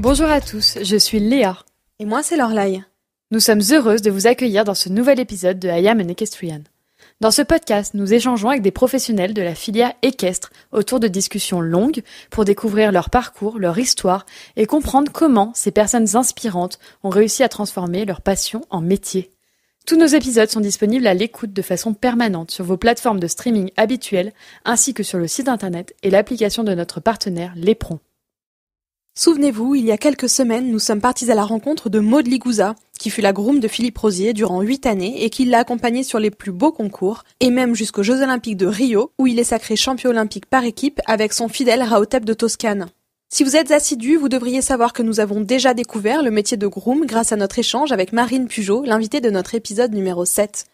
Bonjour à tous, je suis Léa. Et moi, c'est Lorlaï. Nous sommes heureuses de vous accueillir dans ce nouvel épisode de I Am an Equestrian. Dans ce podcast, nous échangeons avec des professionnels de la filière équestre autour de discussions longues pour découvrir leur parcours, leur histoire et comprendre comment ces personnes inspirantes ont réussi à transformer leur passion en métier. Tous nos épisodes sont disponibles à l'écoute de façon permanente sur vos plateformes de streaming habituelles ainsi que sur le site internet et l'application de notre partenaire Lépron. Souvenez-vous, il y a quelques semaines, nous sommes partis à la rencontre de Maud Ligouza, qui fut la groom de Philippe Rosier durant 8 années et qui l'a accompagné sur les plus beaux concours, et même jusqu'aux Jeux Olympiques de Rio, où il est sacré champion olympique par équipe avec son fidèle Rahotep de Toscane. Si vous êtes assidus, vous devriez savoir que nous avons déjà découvert le métier de groom grâce à notre échange avec Marine Pugeot, l'invitée de notre épisode numéro 7.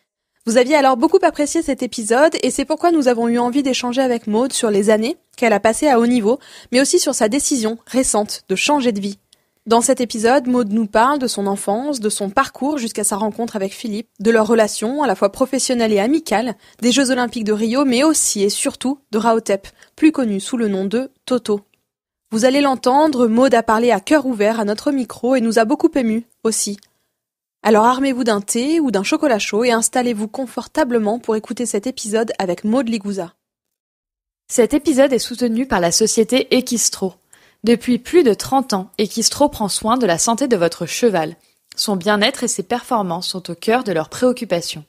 Vous aviez alors beaucoup apprécié cet épisode et c'est pourquoi nous avons eu envie d'échanger avec Maud sur les années qu'elle a passées à haut niveau, mais aussi sur sa décision récente de changer de vie. Dans cet épisode, Maud nous parle de son enfance, de son parcours jusqu'à sa rencontre avec Philippe, de leur relation à la fois professionnelle et amicale, des Jeux Olympiques de Rio, mais aussi et surtout de Rahotep, plus connu sous le nom de Toto. Vous allez l'entendre, Maud a parlé à cœur ouvert à notre micro et nous a beaucoup émus aussi. Alors armez-vous d'un thé ou d'un chocolat chaud et installez-vous confortablement pour écouter cet épisode avec Maud Ligouza. Cet épisode est soutenu par la société Equistro. Depuis plus de 30 ans, Equistro prend soin de la santé de votre cheval. Son bien-être et ses performances sont au cœur de leurs préoccupations.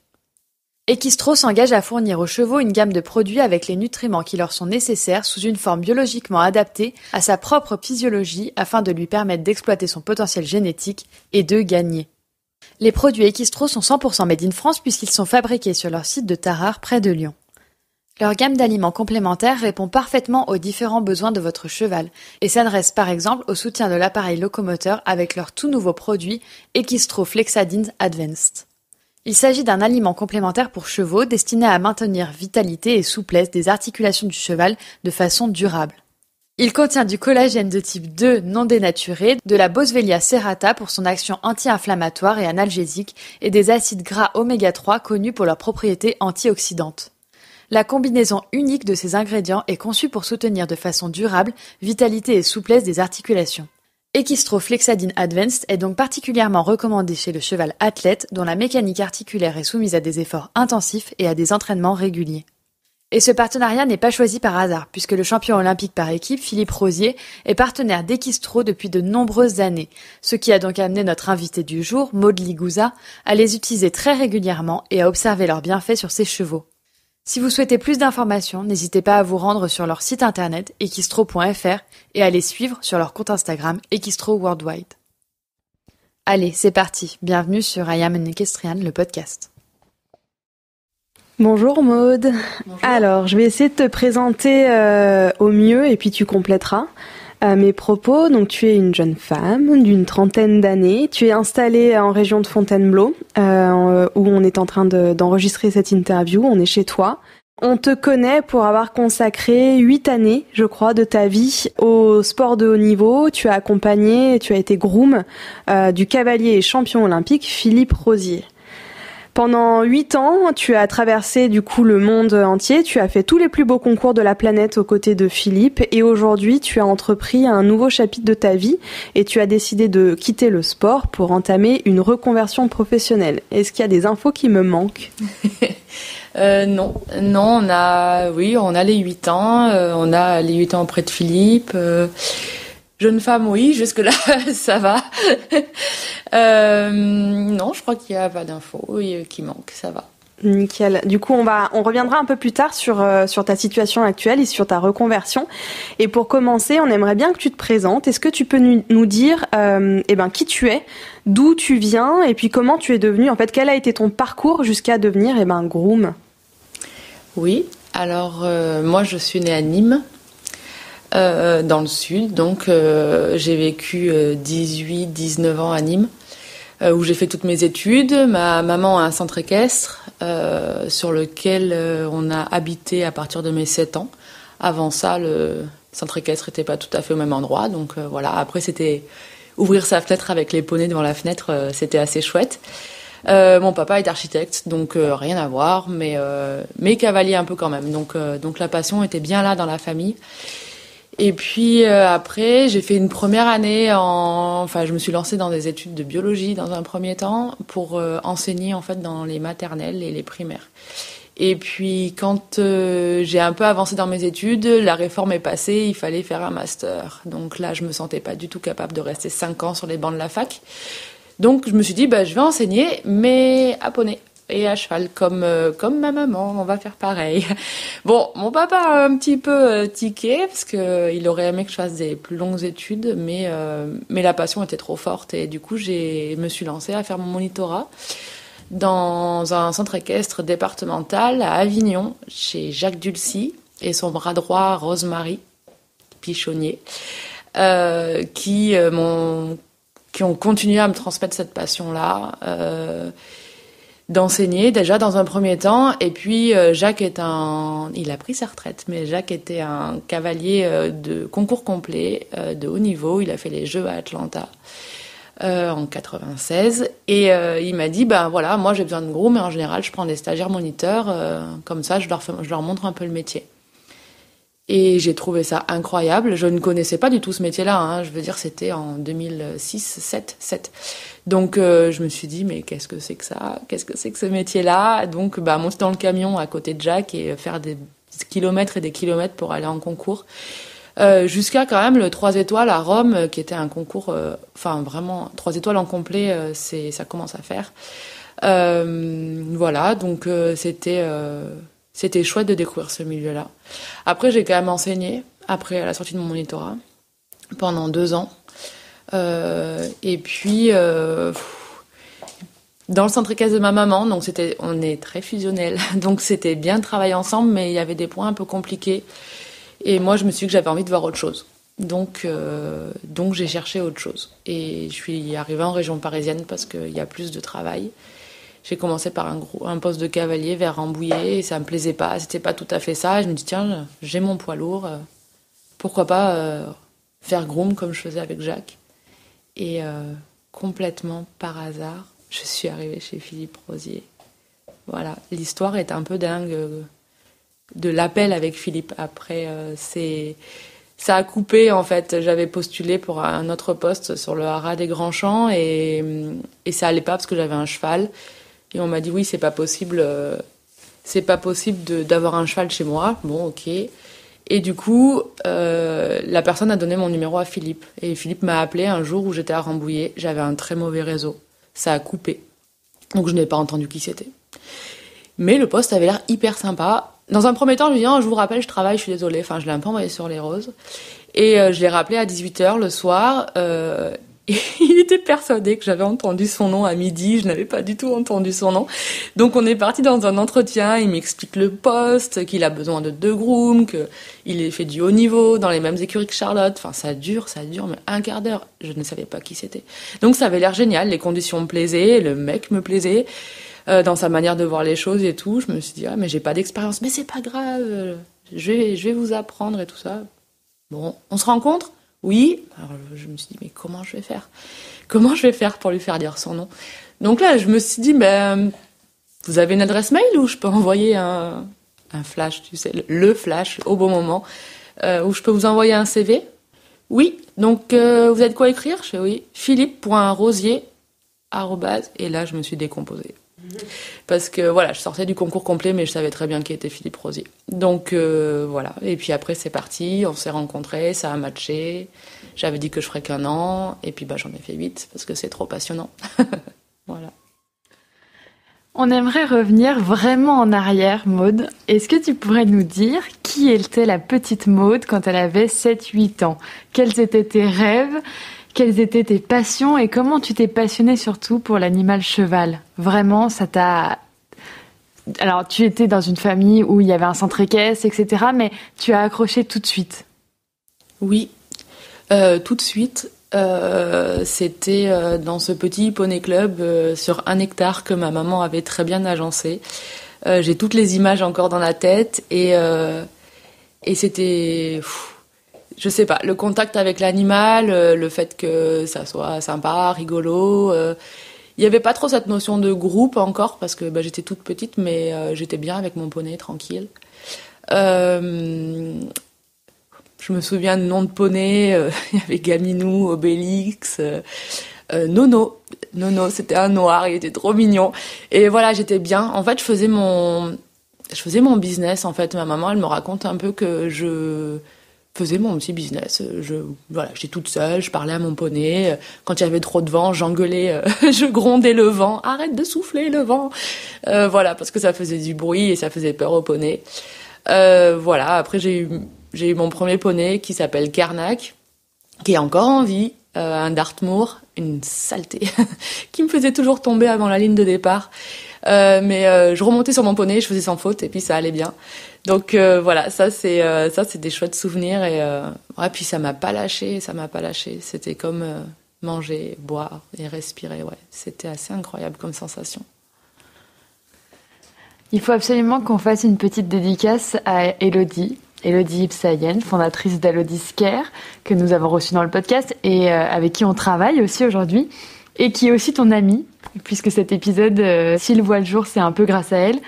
Equistro s'engage à fournir aux chevaux une gamme de produits avec les nutriments qui leur sont nécessaires sous une forme biologiquement adaptée à sa propre physiologie afin de lui permettre d'exploiter son potentiel génétique et de gagner. Les produits Equistro sont 100% made in France puisqu'ils sont fabriqués sur leur site de Tarare près de Lyon. Leur gamme d'aliments complémentaires répond parfaitement aux différents besoins de votre cheval et s'adresse par exemple au soutien de l'appareil locomoteur avec leur tout nouveau produit Equistro Flexadins Advanced. Il s'agit d'un aliment complémentaire pour chevaux destiné à maintenir vitalité et souplesse des articulations du cheval de façon durable. Il contient du collagène de type 2 non dénaturé, de la Boswellia serrata pour son action anti-inflammatoire et analgésique et des acides gras oméga 3 connus pour leurs propriétés antioxydantes. La combinaison unique de ces ingrédients est conçue pour soutenir de façon durable vitalité et souplesse des articulations. Equistro Flexadins Advanced est donc particulièrement recommandé chez le cheval athlète dont la mécanique articulaire est soumise à des efforts intensifs et à des entraînements réguliers. Et ce partenariat n'est pas choisi par hasard, puisque le champion olympique par équipe, Philippe Rosier, est partenaire d'Equistro depuis de nombreuses années, ce qui a donc amené notre invité du jour, Maud Ligouza, à les utiliser très régulièrement et à observer leurs bienfaits sur ses chevaux. Si vous souhaitez plus d'informations, n'hésitez pas à vous rendre sur leur site internet equistro.fr et à les suivre sur leur compte Instagram Equistro Worldwide. Allez, c'est parti, bienvenue sur I Am an Equestrian, le podcast. Bonjour Maud. Bonjour. Alors, je vais essayer de te présenter au mieux et puis tu compléteras mes propos. Donc, tu es une jeune femme d'une 30aine d'années. Tu es installée en région de Fontainebleau où on est en train d'enregistrer cette interview. On est chez toi. On te connaît pour avoir consacré 8 années, je crois, de ta vie au sport de haut niveau. Tu as accompagné, tu as été groom du cavalier et champion olympique Philippe Rosier. Pendant 8 ans, tu as traversé du coup le monde entier, tu as fait tous les plus beaux concours de la planète aux côtés de Philippe et aujourd'hui tu as entrepris un nouveau chapitre de ta vie et tu as décidé de quitter le sport pour entamer une reconversion professionnelle. Est-ce qu'il y a des infos qui me manquent ? Non, on a les 8 ans, on a les 8 ans auprès de Philippe. Jeune femme, oui, jusque-là, ça va. Non, je crois qu'il n'y a pas d'infos qui manquent, ça va. Nickel. Du coup, on reviendra un peu plus tard sur ta situation actuelle et sur ta reconversion. Et pour commencer, on aimerait bien que tu te présentes. Est-ce que tu peux nous dire qui tu es, d'où tu viens et puis comment tu es devenue, en fait, quel a été ton parcours jusqu'à devenir groom ? Oui, alors moi je suis née à Nîmes. Dans le sud, donc j'ai vécu 18-19 ans à Nîmes, où j'ai fait toutes mes études. Ma maman a un centre équestre sur lequel on a habité à partir de mes 7 ans. Avant ça, le centre équestre n'était pas tout à fait au même endroit, donc voilà. Après, c'était ouvrir sa fenêtre avec les poneys devant la fenêtre, c'était assez chouette. Mon papa est architecte, donc rien à voir, mais cavalier un peu quand même. Donc la passion était bien là dans la famille. Et puis après, j'ai fait une première année je me suis lancée dans des études de biologie dans un premier temps pour enseigner en fait dans les maternelles et les primaires. Et puis quand j'ai un peu avancé dans mes études, la réforme est passée, il fallait faire un master. Donc là, je me sentais pas du tout capable de rester 5 ans sur les bancs de la fac. Donc je me suis dit, je vais enseigner, mais à poney et à cheval, comme ma maman, on va faire pareil. Bon, mon papa a un petit peu tiqué, parce qu'il aurait aimé que je fasse des plus longues études, mais la passion était trop forte, et du coup, je me suis lancée à faire mon monitorat dans un centre équestre départemental à Avignon, chez Jacques Dulcy, et son bras droit, Rosemary Pichonnier, qui ont continué à me transmettre cette passion-là, d'enseigner déjà dans un premier temps. Et puis Jacques il a pris sa retraite, mais Jacques était un cavalier de concours complet, de haut niveau. Il a fait les Jeux à Atlanta en 96, et il m'a dit voilà, moi j'ai besoin de gros, mais en général je prends des stagiaires moniteurs, comme ça je leur montre un peu le métier. Et j'ai trouvé ça incroyable. Je ne connaissais pas du tout ce métier-là, hein. Je veux dire, c'était en 2006-7. Donc je me suis dit, mais qu'est-ce que c'est que ça? Qu'est-ce que c'est que ce métier-là? Donc monter dans le camion à côté de Jacques et faire des kilomètres et des kilomètres pour aller en concours. Jusqu'à quand même le 3 étoiles à Rome, qui était un concours, vraiment 3 étoiles en complet, ça commence à faire. Voilà, donc c'était chouette de découvrir ce milieu-là. Après, j'ai quand même enseigné, après la sortie de mon monitorat, pendant 2 ans. Et puis, dans le centre équestre de ma maman, donc on est très fusionnels, donc c'était bien de travailler ensemble, mais il y avait des points un peu compliqués. Et moi, je me suis dit que j'avais envie de voir autre chose. Donc j'ai cherché autre chose. Et je suis arrivée en région parisienne parce qu'il y a plus de travail. J'ai commencé par un poste de cavalier vers Rambouillet, et ça me plaisait pas, c'était pas tout à fait ça. Et je me dis, tiens, j'ai mon poids lourd, pourquoi pas faire groom comme je faisais avec Jacques. Et complètement par hasard, je suis arrivée chez Philippe Rosier. Voilà, l'histoire est un peu dingue de l'appel avec Philippe. Après, ça a coupé en fait. J'avais postulé pour un autre poste sur le haras des Grands Champs, et ça allait pas parce que j'avais un cheval. Et on m'a dit oui, c'est pas possible d'avoir un cheval chez moi. Bon, ok. Et du coup, la personne a donné mon numéro à Philippe. Et Philippe m'a appelé un jour où j'étais à Rambouillet. J'avais un très mauvais réseau. Ça a coupé. Donc je n'ai pas entendu qui c'était. Mais le poste avait l'air hyper sympa. Dans un premier temps, je lui ai dit, je vous rappelle, je travaille, je suis désolée. Enfin, je l'ai un peu envoyé sur les roses. Et je l'ai rappelé à 18h le soir. Et il était persuadé que j'avais entendu son nom à midi. Je n'avais pas du tout entendu son nom. Donc on est parti dans un entretien. Il m'explique le poste, qu'il a besoin de 2 grooms, qu'il fait du haut niveau dans les mêmes écuries que Charlotte. Enfin, ça dure, mais un quart d'heure. Je ne savais pas qui c'était. Donc ça avait l'air génial. Les conditions me plaisaient, le mec me plaisait. Dans sa manière de voir les choses et tout, je me suis dit, mais j'ai pas d'expérience, mais c'est pas grave, je vais vous apprendre et tout ça. Bon, on se rencontre? Oui. Alors je me suis dit, mais comment je vais faire pour lui faire dire son nom? Donc là, je me suis dit, vous avez une adresse mail où je peux envoyer un flash, tu sais, le flash au bon moment, où je peux vous envoyer un CV? Oui. Donc vous avez de quoi écrire? Je fais oui. Philippe.rosier, @ et là je me suis décomposée. Parce que voilà, je sortais du concours complet, mais je savais très bien qui était Philippe Rosier. Donc voilà. Et puis après, c'est parti, on s'est rencontrés, ça a matché. J'avais dit que je ferais qu'1 an, et puis j'en ai fait 8, parce que c'est trop passionnant. Voilà. On aimerait revenir vraiment en arrière, Maude. Est-ce que tu pourrais nous dire qui était la petite Maude quand elle avait 7-8 ans? Quels étaient tes rêves? Quelles étaient tes passions et comment tu t'es passionnée surtout pour l'animal cheval? Vraiment, ça t'a... Alors, tu étais dans une famille où il y avait un centre équestre, etc., mais tu as accroché tout de suite. Oui, tout de suite. C'était dans ce petit poney club sur 1 hectare que ma maman avait très bien agencé. J'ai toutes les images encore dans la tête, et c'était... Je sais pas, le contact avec l'animal, le fait que ça soit sympa, rigolo. Il n'y avait pas trop cette notion de groupe encore, parce que j'étais toute petite, mais j'étais bien avec mon poney, tranquille. Je me souviens de noms de poneys, il y avait Gaminou, Obélix, Nono. Nono, c'était un noir, il était trop mignon. Et voilà, j'étais bien. En fait, je faisais mon business, en fait. Ma maman, elle me raconte un peu que je faisais mon petit business. J'étais toute seule, je parlais à mon poney. Quand il y avait trop de vent, j'engueulais, je grondais le vent. Arrête de souffler, le vent. Voilà, parce que ça faisait du bruit et ça faisait peur au poney. Voilà, après j'ai eu mon premier poney qui s'appelle Karnak, qui est encore en vie, un Dartmoor, une saleté, qui me faisait toujours tomber avant la ligne de départ. Mais je remontais sur mon poney, je faisais sans faute et puis ça allait bien. Donc voilà, ça c'est des chouettes souvenirs et ouais, puis ça m'a pas lâché. C'était comme manger, boire et respirer. Ouais, c'était assez incroyable comme sensation. Il faut absolument qu'on fasse une petite dédicace à Elodie Ipsayen, fondatrice d'Elodie's Care, que nous avons reçue dans le podcast et avec qui on travaille aussi aujourd'hui, et qui est aussi ton amie, puisque cet épisode, s'il voit le jour, c'est un peu grâce à elle.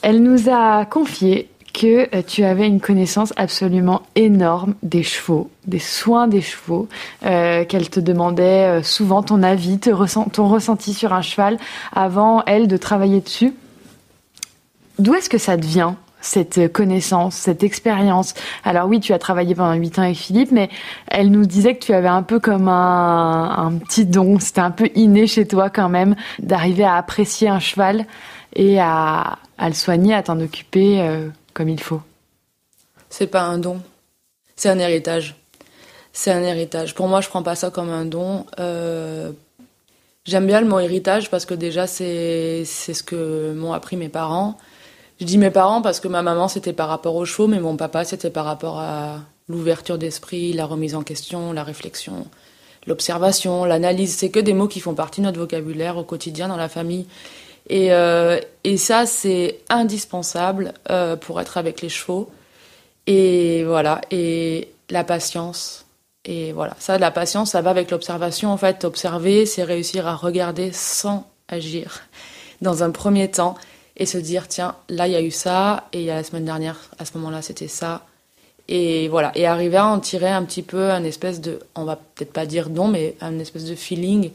Elle nous a confié que tu avais une connaissance absolument énorme des chevaux, des soins des chevaux, qu'elle te demandait souvent ton avis, ton ressenti sur un cheval, avant, elle, de travailler dessus. D'où est-ce que ça te vient, cette connaissance, cette expérience? Alors oui, tu as travaillé pendant 8 ans avec Philippe, mais elle nous disait que tu avais un peu comme un petit don, c'était un peu inné chez toi quand même, d'arriver à apprécier un cheval et à le soigner, à t'en occuper comme il faut. C'est pas un don, c'est un héritage. Pour moi, je prends pas ça comme un don. J'aime bien le mot héritage parce que déjà, c'est ce que m'ont appris mes parents. Je dis mes parents parce que ma maman, c'était par rapport aux chevaux, mais mon papa, c'était par rapport à l'ouverture d'esprit, la remise en question, la réflexion, l'observation, l'analyse. C'est que des mots qui font partie de notre vocabulaire au quotidien dans la famille. Et ça, c'est indispensable pour être avec les chevaux. Et voilà, et la patience. Et voilà, ça, la patience, ça va avec l'observation. En fait, observer, c'est réussir à regarder sans agir dans un premier temps. Et se dire, tiens, là, il y a eu ça, et il y a la semaine dernière, à ce moment-là, c'était ça. Et voilà, et arriver à en tirer un petit peu un espèce de, on va peut-être pas dire don, mais un espèce de feeling,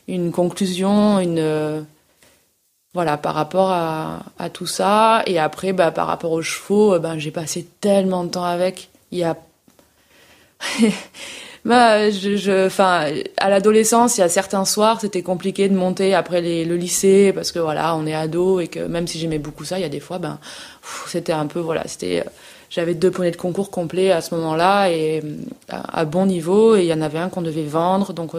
une conclusion, voilà, par rapport à tout ça. Et après, par rapport aux chevaux, j'ai passé tellement de temps avec. Il y a... à l'adolescence, il y a certains soirs, c'était compliqué de monter après le lycée parce que voilà, on est ado et que même si j'aimais beaucoup ça, il y a des fois, c'était un peu, voilà, j'avais 2 poneys de concours complets à ce moment-là et à bon niveau et il y en avait un qu'on devait vendre, donc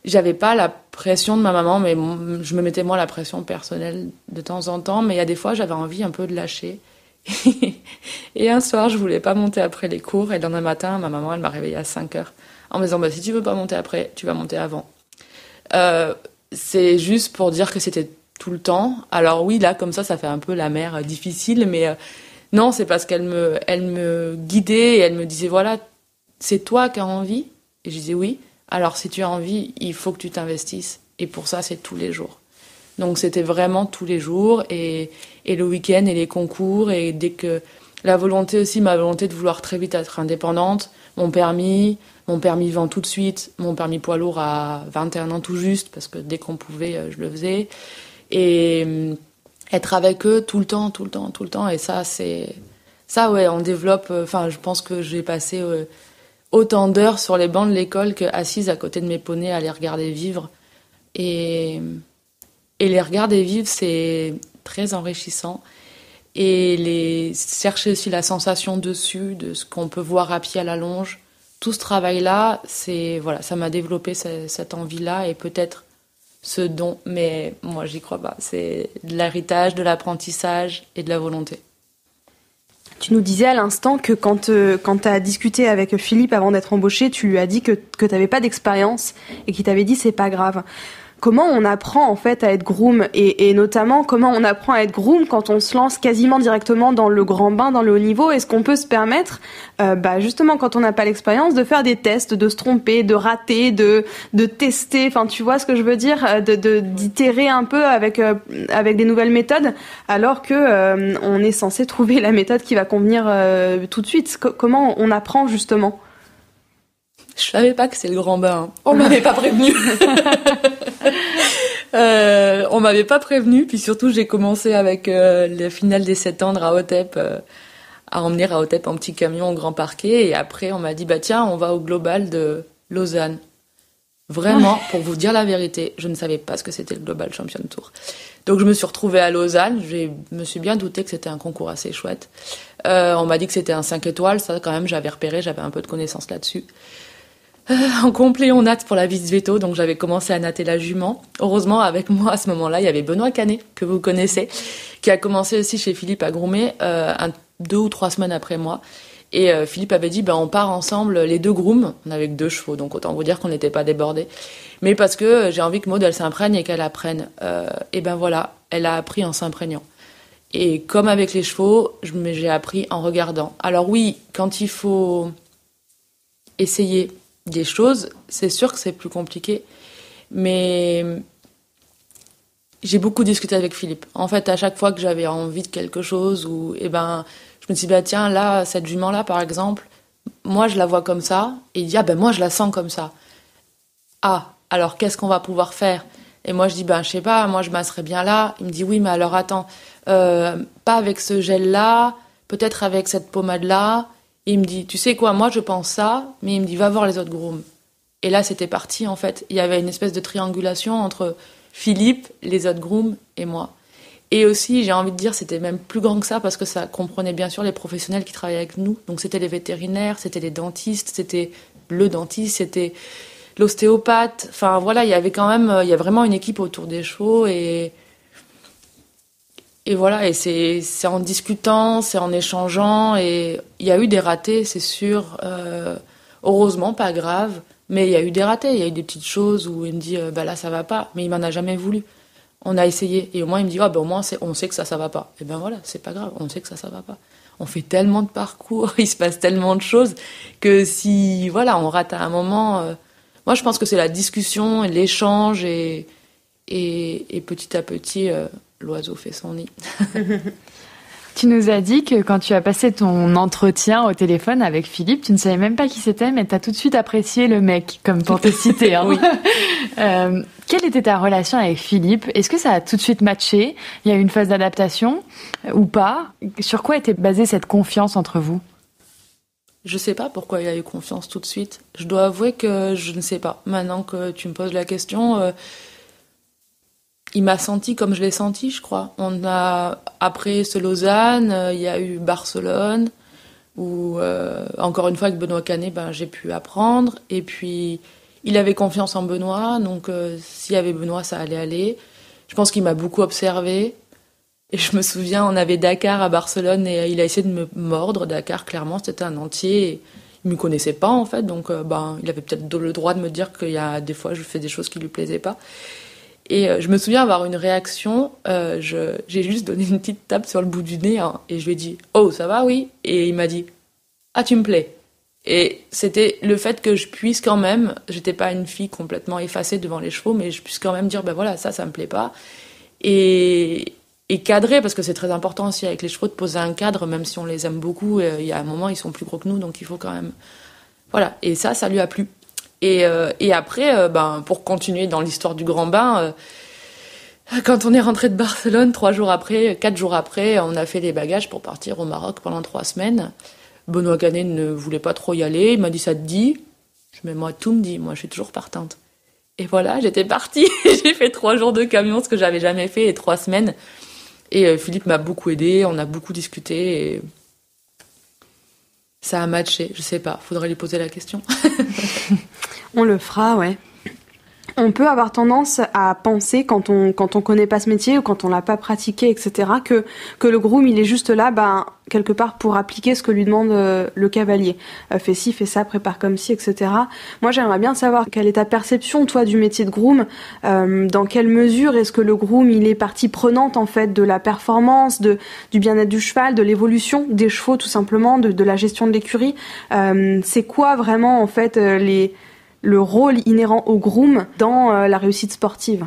j'avais pas la pression de ma maman, mais je me mettais moi la pression personnelle de temps en temps, mais il y a des fois, j'avais envie un peu de lâcher. Et un soir, je voulais pas monter après les cours. Et le lendemain matin, ma maman, elle m'a réveillée à 5 heures en me disant, si tu veux pas monter après, tu vas monter avant. C'est juste pour dire que c'était tout le temps. Alors oui, là, comme ça fait un peu la mère difficile, mais non, c'est parce qu'elle me guidait et elle me disait, voilà, c'est toi qui as envie. Et je disais oui. Alors si tu as envie, il faut que tu t'investisses. Et pour ça, c'est tous les jours. Donc c'était vraiment tous les jours et le week-end et les concours et dès que ma volonté de vouloir très vite être indépendante, mon permis vend tout de suite, mon permis poids lourd à 21 ans tout juste parce que dès qu'on pouvait je le faisais et être avec eux tout le temps et ça ouais, on développe je pense que j'ai passé autant d'heures sur les bancs de l'école que assise à côté de mes poneys à les regarder vivre et les regarder vivre, c'est très enrichissant. Et chercher aussi la sensation dessus, de ce qu'on peut voir à pied à la longe. Tout ce travail-là, ça m'a développé cette envie-là et peut-être ce don. Mais moi, j'y crois pas. C'est de l'héritage, de l'apprentissage et de la volonté. Tu nous disais à l'instant que quand tu as discuté avec Philippe avant d'être embauché, tu lui as dit que tu n'avais pas d'expérience et qu'il t'avait dit c'est pas grave. comment on apprend en fait à être groom et notamment comment on apprend à être groom quand on se lance quasiment directement dans le grand bain, dans le haut niveau. Est-ce qu'on peut se permettre, justement quand on n'a pas l'expérience, de faire des tests, de se tromper, de rater, de tester, enfin tu vois ce que je veux dire, d'itérer un peu avec des nouvelles méthodes, alors que on est censé trouver la méthode qui va convenir tout de suite. Comment on apprend justement? Je savais pas que c'est le grand bain. On m'avait pas prévenu. On m'avait pas prévenu. Puis surtout, j'ai commencé avec la finale des 7 ans de Rahotep, à emmener Rahotep en petit camion au Grand Parquet. Et après, on m'a dit, tiens, on va au Global de Lausanne. Vraiment, pour vous dire la vérité, je ne savais pas ce que c'était le Global Champion Tour. Donc je me suis retrouvée à Lausanne. Je me suis bien douté que c'était un concours assez chouette. On m'a dit que c'était un 5 étoiles. Ça, quand même, j'avais repéré, j'avais un peu de connaissances là-dessus. En complet, on natte pour la vis veto, donc j'avais commencé à natter la jument. Heureusement, avec moi, à ce moment-là, il y avait Benoît Canet, que vous connaissez, qui a commencé aussi chez Philippe à groomer 2 ou 3 semaines après moi. Et Philippe avait dit, on part ensemble, les 2 grooms. On avait que 2 chevaux, donc autant vous dire qu'on n'était pas débordés. Mais parce que j'ai envie que Maud, elle s'imprègne et qu'elle apprenne. Et voilà, elle a appris en s'imprégnant. Et comme avec les chevaux, j'ai appris en regardant. Alors oui, quand il faut essayer des choses, c'est sûr que c'est plus compliqué, mais j'ai beaucoup discuté avec Philippe. En fait, à chaque fois que j'avais envie de quelque chose, je me suis dit, tiens, là, cette jument-là, par exemple, moi, je la vois comme ça, et il dit, moi, je la sens comme ça. Ah, alors, qu'est-ce qu'on va pouvoir faire? Et moi, je dis, je sais pas, moi, je masserais bien là. Il me dit, oui, mais alors, attends, pas avec ce gel-là, peut-être avec cette pommade-là. Et il me dit, tu sais quoi, moi je pense ça, mais il me dit, va voir les autres grooms. Et là, c'était parti, en fait. Il y avait une espèce de triangulation entre Philippe, les autres grooms et moi. Et aussi, j'ai envie de dire, c'était même plus grand que ça, parce que ça comprenait bien sûr les professionnels qui travaillaient avec nous. Donc c'était les vétérinaires, c'était les dentistes, c'était le dentiste, c'était l'ostéopathe. Enfin voilà, il y a vraiment une équipe autour des chevaux et voilà, et c'est en discutant, c'est en échangeant, et il y a eu des ratés, c'est sûr. Heureusement, pas grave, mais il y a eu des ratés, il y a eu des petites choses où il me dit, là, ça va pas, mais il m'en a jamais voulu. On a essayé, et au moins, il me dit, au moins, on sait que ça va pas. Et voilà, c'est pas grave, on sait que ça va pas. On fait tellement de parcours, il se passe tellement de choses, que si, voilà, on rate à un moment... moi, je pense que c'est la discussion, et l'échange, et petit à petit... l'oiseau fait son nid. Tu nous as dit que quand tu as passé ton entretien au téléphone avec Philippe, tu ne savais même pas qui c'était, mais tu as tout de suite apprécié le mec, comme pour te citer. Hein. Oui. Quelle était ta relation avec Philippe? Est-ce que ça a tout de suite matché? Il y a eu une phase d'adaptation ou pas? Sur quoi était basée cette confiance entre vous? Je sais pas pourquoi il y a eu confiance tout de suite. Je dois avouer que je ne sais pas. Maintenant que tu me poses la question... il m'a senti comme je l'ai senti, je crois. Après ce Lausanne, il y a eu Barcelone, où, encore une fois, avec Benoît Canet, j'ai pu apprendre. Et puis, il avait confiance en Benoît, donc s'il y avait Benoît, ça allait aller. Je pense qu'il m'a beaucoup observé. Et je me souviens, on avait Dakar à Barcelone, et il a essayé de me mordre. Dakar, clairement, c'était un entier. Et il me connaissait pas, en fait, donc il avait peut-être le droit de me dire qu'il y a des fois, je fais des choses qui lui plaisaient pas. Et je me souviens avoir une réaction, j'ai juste donné une petite tape sur le bout du nez, hein, et je lui ai dit « Oh, ça va, oui ?» Et il m'a dit « Ah, tu me plais ?» Et c'était le fait que je puisse quand même, j'étais pas une fille complètement effacée devant les chevaux, mais je puisse quand même dire « voilà, ça me plaît pas ». Et cadrer, parce que c'est très important aussi avec les chevaux de poser un cadre, même si on les aime beaucoup, il y a un moment, ils sont plus gros que nous, donc il faut quand même... Voilà, et ça lui a plu. Et après, pour continuer dans l'histoire du grand bain, quand on est rentré de Barcelone 4 jours après, on a fait les bagages pour partir au Maroc pendant 3 semaines. Benoît Canet ne voulait pas trop y aller. Il m'a dit, ça te dit? Mais moi, tout me dit. Moi, je suis toujours partante. Et voilà, j'étais partie. J'ai fait 3 jours de camion, ce que j'avais jamais fait, et 3 semaines. Et Philippe m'a beaucoup aidé. On a beaucoup discuté. Et ça a matché. Je sais pas. Faudrait lui poser la question. On le fera, ouais. On peut avoir tendance à penser quand on connaît pas ce métier ou quand on l'a pas pratiqué, etc., que le groom il est juste là, quelque part pour appliquer ce que lui demande le cavalier. Fais ci, fais ça, prépare comme ci, etc. Moi, j'aimerais bien savoir quelle est ta perception, toi, du métier de groom. Dans quelle mesure est-ce que le groom il est partie prenante en fait de la performance, du bien-être du cheval, de l'évolution des chevaux, tout simplement, de la gestion de l'écurie. C'est quoi vraiment en fait le rôle inhérent au groom dans la réussite sportive?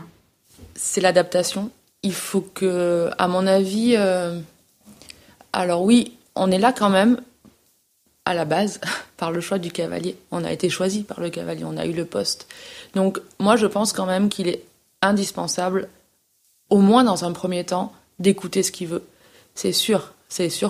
C'est l'adaptation. Il faut que, à mon avis, alors oui, on est là quand même, à la base, par le choix du cavalier. On a été choisi par le cavalier, on a eu le poste. Donc moi, je pense quand même qu'il est indispensable, au moins dans un premier temps, d'écouter ce qu'il veut. C'est sûr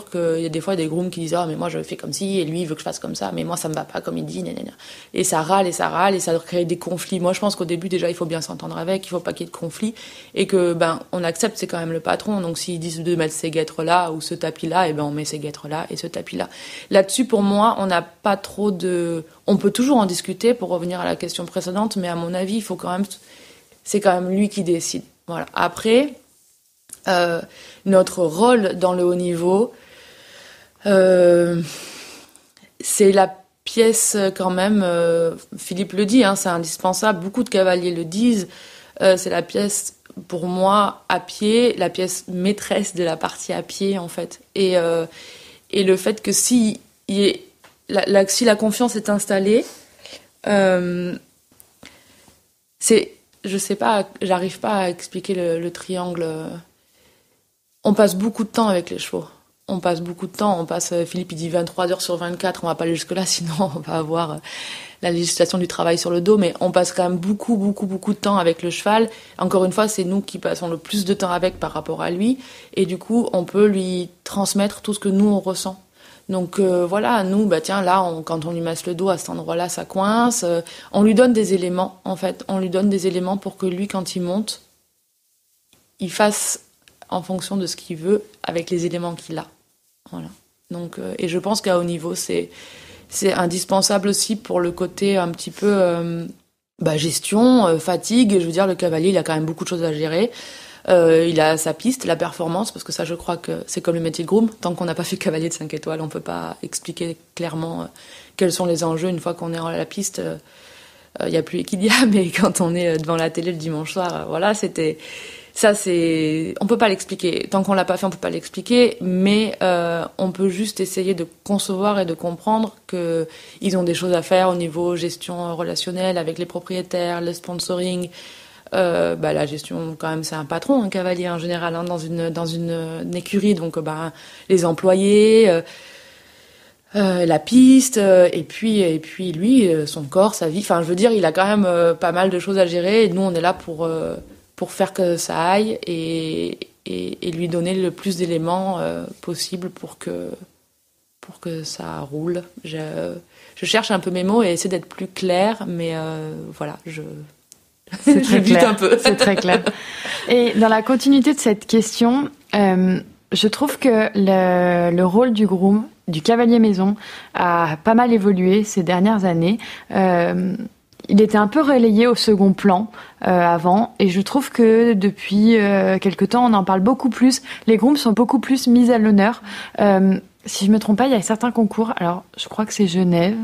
qu'il y a des fois des grooms qui disent « Ah, mais moi, je fais comme ci, et lui, il veut que je fasse comme ça, mais moi, ça me va pas comme il dit, nanana. » Et ça râle, et ça crée des conflits. Moi, je pense qu'au début, déjà, il faut bien s'entendre avec, il faut pas qu'il y ait de conflits, et que, on accepte, c'est quand même le patron, donc s'ils disent de mettre ces guêtres-là, ou ce tapis-là, on met ces guêtres-là, et ce tapis-là. Là-dessus, pour moi, on n'a pas trop de... On peut toujours en discuter, pour revenir à la question précédente, mais à mon avis, c'est quand même lui qui décide. Voilà. Après... notre rôle dans le haut niveau, c'est la pièce quand même, Philippe le dit, c'est indispensable, beaucoup de cavaliers le disent, c'est la pièce pour moi à pied, la pièce maîtresse de la partie à pied en fait. Et le fait que si la confiance est installée, je sais pas, j'arrive pas à expliquer le triangle. On passe beaucoup de temps avec les chevaux. Philippe il dit 23 heures sur 24, on va pas aller jusque-là, sinon on va avoir la législation du travail sur le dos, mais on passe quand même beaucoup de temps avec le cheval. Encore une fois, c'est nous qui passons le plus de temps avec par rapport à lui, et du coup, on peut lui transmettre tout ce que nous, on ressent. Donc voilà, nous, quand on lui masse le dos à cet endroit-là, ça coince. On lui donne des éléments, en fait. On lui donne des éléments pour que lui, quand il monte, il fasse en fonction de ce qu'il veut, avec les éléments qu'il a. Voilà. Donc, et je pense qu'à haut niveau, c'est indispensable aussi pour le côté un petit peu gestion, fatigue. Je veux dire, le cavalier, il a quand même beaucoup de choses à gérer. Il a sa piste, la performance, parce que ça, je crois que c'est comme le métier de groom. Tant qu'on n'a pas fait cavalier de 5 étoiles, on peut pas expliquer clairement quels sont les enjeux une fois qu'on est à la piste. Il y a plus Equidia, mais quand on est devant la télé le dimanche soir, voilà, on peut pas l'expliquer. Tant qu'on l'a pas fait, on peut pas l'expliquer, mais on peut juste essayer de concevoir et de comprendre que ils ont des choses à faire au niveau gestion relationnelle avec les propriétaires, le sponsoring. La gestion, quand même, c'est un patron, un cavalier en général, dans une écurie, donc les employés, la piste, et puis lui, son corps, sa vie. Enfin, je veux dire, il a quand même pas mal de choses à gérer, et nous, on est là pour faire que ça aille et lui donner le plus d'éléments possible pour que ça roule. Je cherche un peu mes mots et essaie d'être plus claire, mais voilà, c'est très clair. Un peu. C'est très clair. Et dans la continuité de cette question, je trouve que le rôle du groom, du cavalier maison, a pas mal évolué ces dernières années. Il était un peu relayé au second plan avant, et je trouve que depuis quelque temps, on en parle beaucoup plus. Les grooms sont beaucoup plus mis à l'honneur. Si je me trompe pas, il y a certains concours. Alors, je crois que c'est Genève.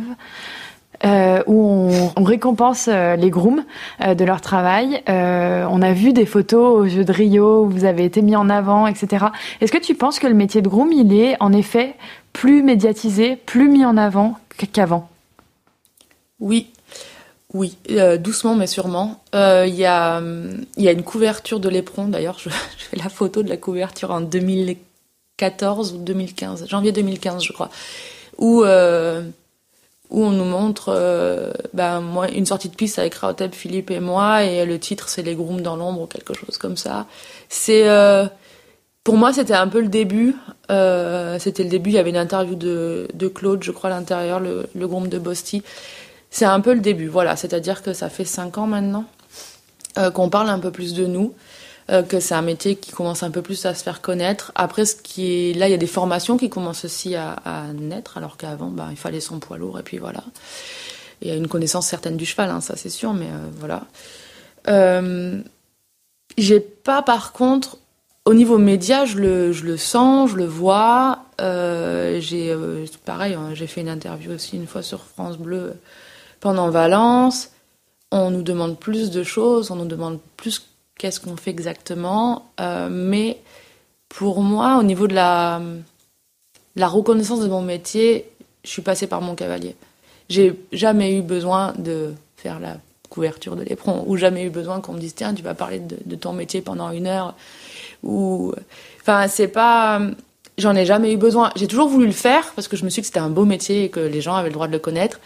Où on récompense les grooms de leur travail. On a vu des photos au jeu de Rio où vous avez été mis en avant, etc. Est-ce que tu penses que le métier de groom, il est en effet plus médiatisé, plus mis en avant qu'avant? Oui, doucement mais sûrement. Il y a une couverture de l'éperon, d'ailleurs, je fais la photo de la couverture en 2014 ou 2015, janvier 2015 je crois, où on nous montre moi, une sortie de piste avec Rahotep, Philippe et moi, et le titre c'est Les grooms dans l'ombre ou quelque chose comme ça. Pour moi c'était un peu le début, il y avait une interview de Claude, je crois, à l'intérieur, le groom de Bosti. C'est un peu le début, voilà, c'est-à-dire que ça fait 5 ans maintenant qu'on parle un peu plus de nous, que c'est un métier qui commence un peu plus à se faire connaître. Après, là, il y a des formations qui commencent aussi à naître, alors qu'avant, il fallait son poids lourd, et puis voilà. Il y a une connaissance certaine du cheval, ça c'est sûr, mais voilà. J'ai pas, par contre, au niveau média, je le sens, je le vois. Pareil, j'ai fait une interview aussi une fois sur France Bleu pendant Valence. On nous demande plus de choses, on nous demande plus qu'est-ce qu'on fait exactement. Mais pour moi, au niveau de la reconnaissance de mon métier, je suis passée par mon cavalier. J'ai jamais eu besoin de faire la couverture de l'éperon, ou jamais eu besoin qu'on me dise tiens, tu vas parler de ton métier pendant 1 heure, enfin c'est pas, j'en ai jamais eu besoin. J'ai toujours voulu le faire parce que je me suis dit que c'était un beau métier et que les gens avaient le droit de le connaître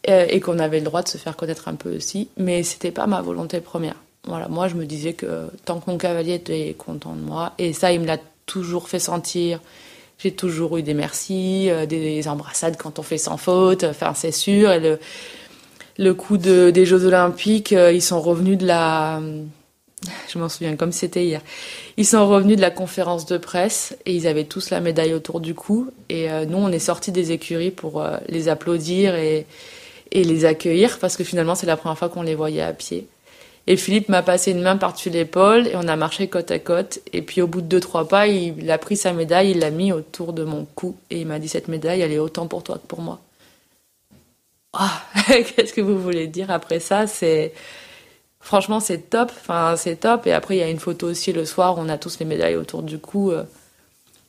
et qu'on avait le droit de se faire connaître un peu aussi, mais c'était pas ma volonté première. Voilà, moi je me disais que tant que mon cavalier était content de moi, et ça il me l'a toujours fait sentir. J'ai toujours eu des merci, des embrassades quand on fait sans faute, enfin c'est sûr. Et le coup des Jeux Olympiques, ils sont revenus de la... Je m'en souviens comme si c'était hier. Ils sont revenus de la conférence de presse et ils avaient tous la médaille autour du cou. Et nous, on est sortis des écuries pour les applaudir et les accueillir parce que finalement, c'est la première fois qu'on les voyait à pied. Et Philippe m'a passé une main par-dessus l'épaule et on a marché côte à côte. Et puis au bout de 2-3 pas, il a pris sa médaille, il l'a mis autour de mon cou et il m'a dit cette médaille, elle est autant pour toi que pour moi. Oh, qu'est-ce que vous voulez dire après ça? Franchement, c'est top. Enfin, c'est top. Et après, il y a une photo aussi le soir où on a tous les médailles autour du cou.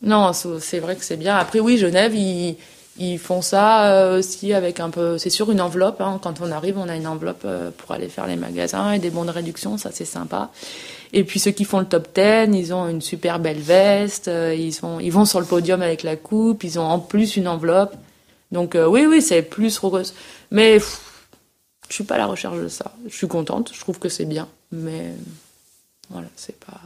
Non, c'est vrai que c'est bien. Après, oui, Genève, ils font ça aussi avec un peu... C'est sûr, une enveloppe. Hein. Quand on arrive, on a une enveloppe pour aller faire les magasins et des bons de réduction. Ça, c'est sympa. Et puis, ceux qui font le top 10, ils ont une super belle veste. Ils vont sur le podium avec la coupe. Ils ont en plus une enveloppe. Donc, oui, c'est plus rose. Mais je suis pas à la recherche de ça. Je suis contente. Je trouve que c'est bien. Mais voilà, c'est pas...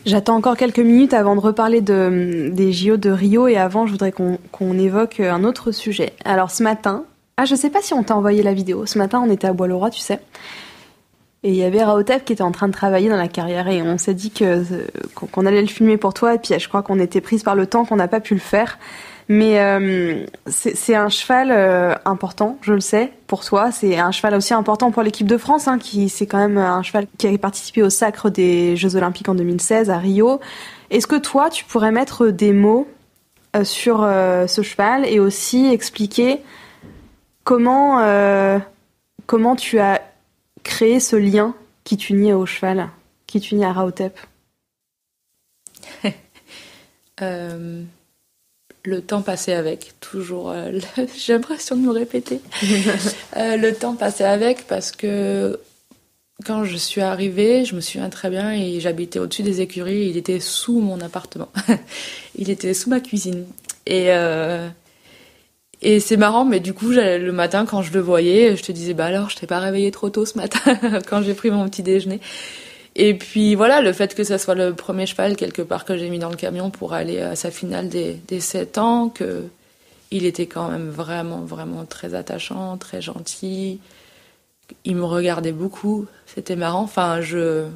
J'attends encore quelques minutes avant de reparler des JO de Rio et avant, je voudrais qu'on évoque un autre sujet. Alors ce matin, je sais pas si on t'a envoyé la vidéo. Ce matin, on était à Bois-le-Roi, tu sais. Et il y avait Rahotep qui était en train de travailler dans la carrière et on s'est dit qu'on allait le filmer pour toi et puis je crois qu'on était prise par le temps qu'on n'a pas pu le faire. Mais c'est un cheval important, je le sais, pour toi. C'est un cheval aussi important pour l'équipe de France, hein, c'est quand même un cheval qui a participé au sacre des Jeux Olympiques en 2016 à Rio. Est-ce que toi, tu pourrais mettre des mots sur ce cheval et aussi expliquer comment tu as créé ce lien qui t'unit au cheval, qui t'unit à Rahotep? Le temps passé avec, toujours, j'ai l'impression de me répéter. Le temps passé avec parce que quand je suis arrivée, je me souviens très bien, et j'habitais au-dessus des écuries, il était sous mon appartement. Il était sous ma cuisine. Et c'est marrant, mais du coup, le matin, quand je le voyais, je te disais, bah alors, je t'ai pas réveillée trop tôt ce matin, quand j'ai pris mon petit déjeuner. Et puis voilà, le fait que ça soit le premier cheval quelque part que j'ai mis dans le camion pour aller à sa finale des 7 ans, que il était quand même vraiment, vraiment très attachant, très gentil. Il me regardait beaucoup, c'était marrant. Enfin,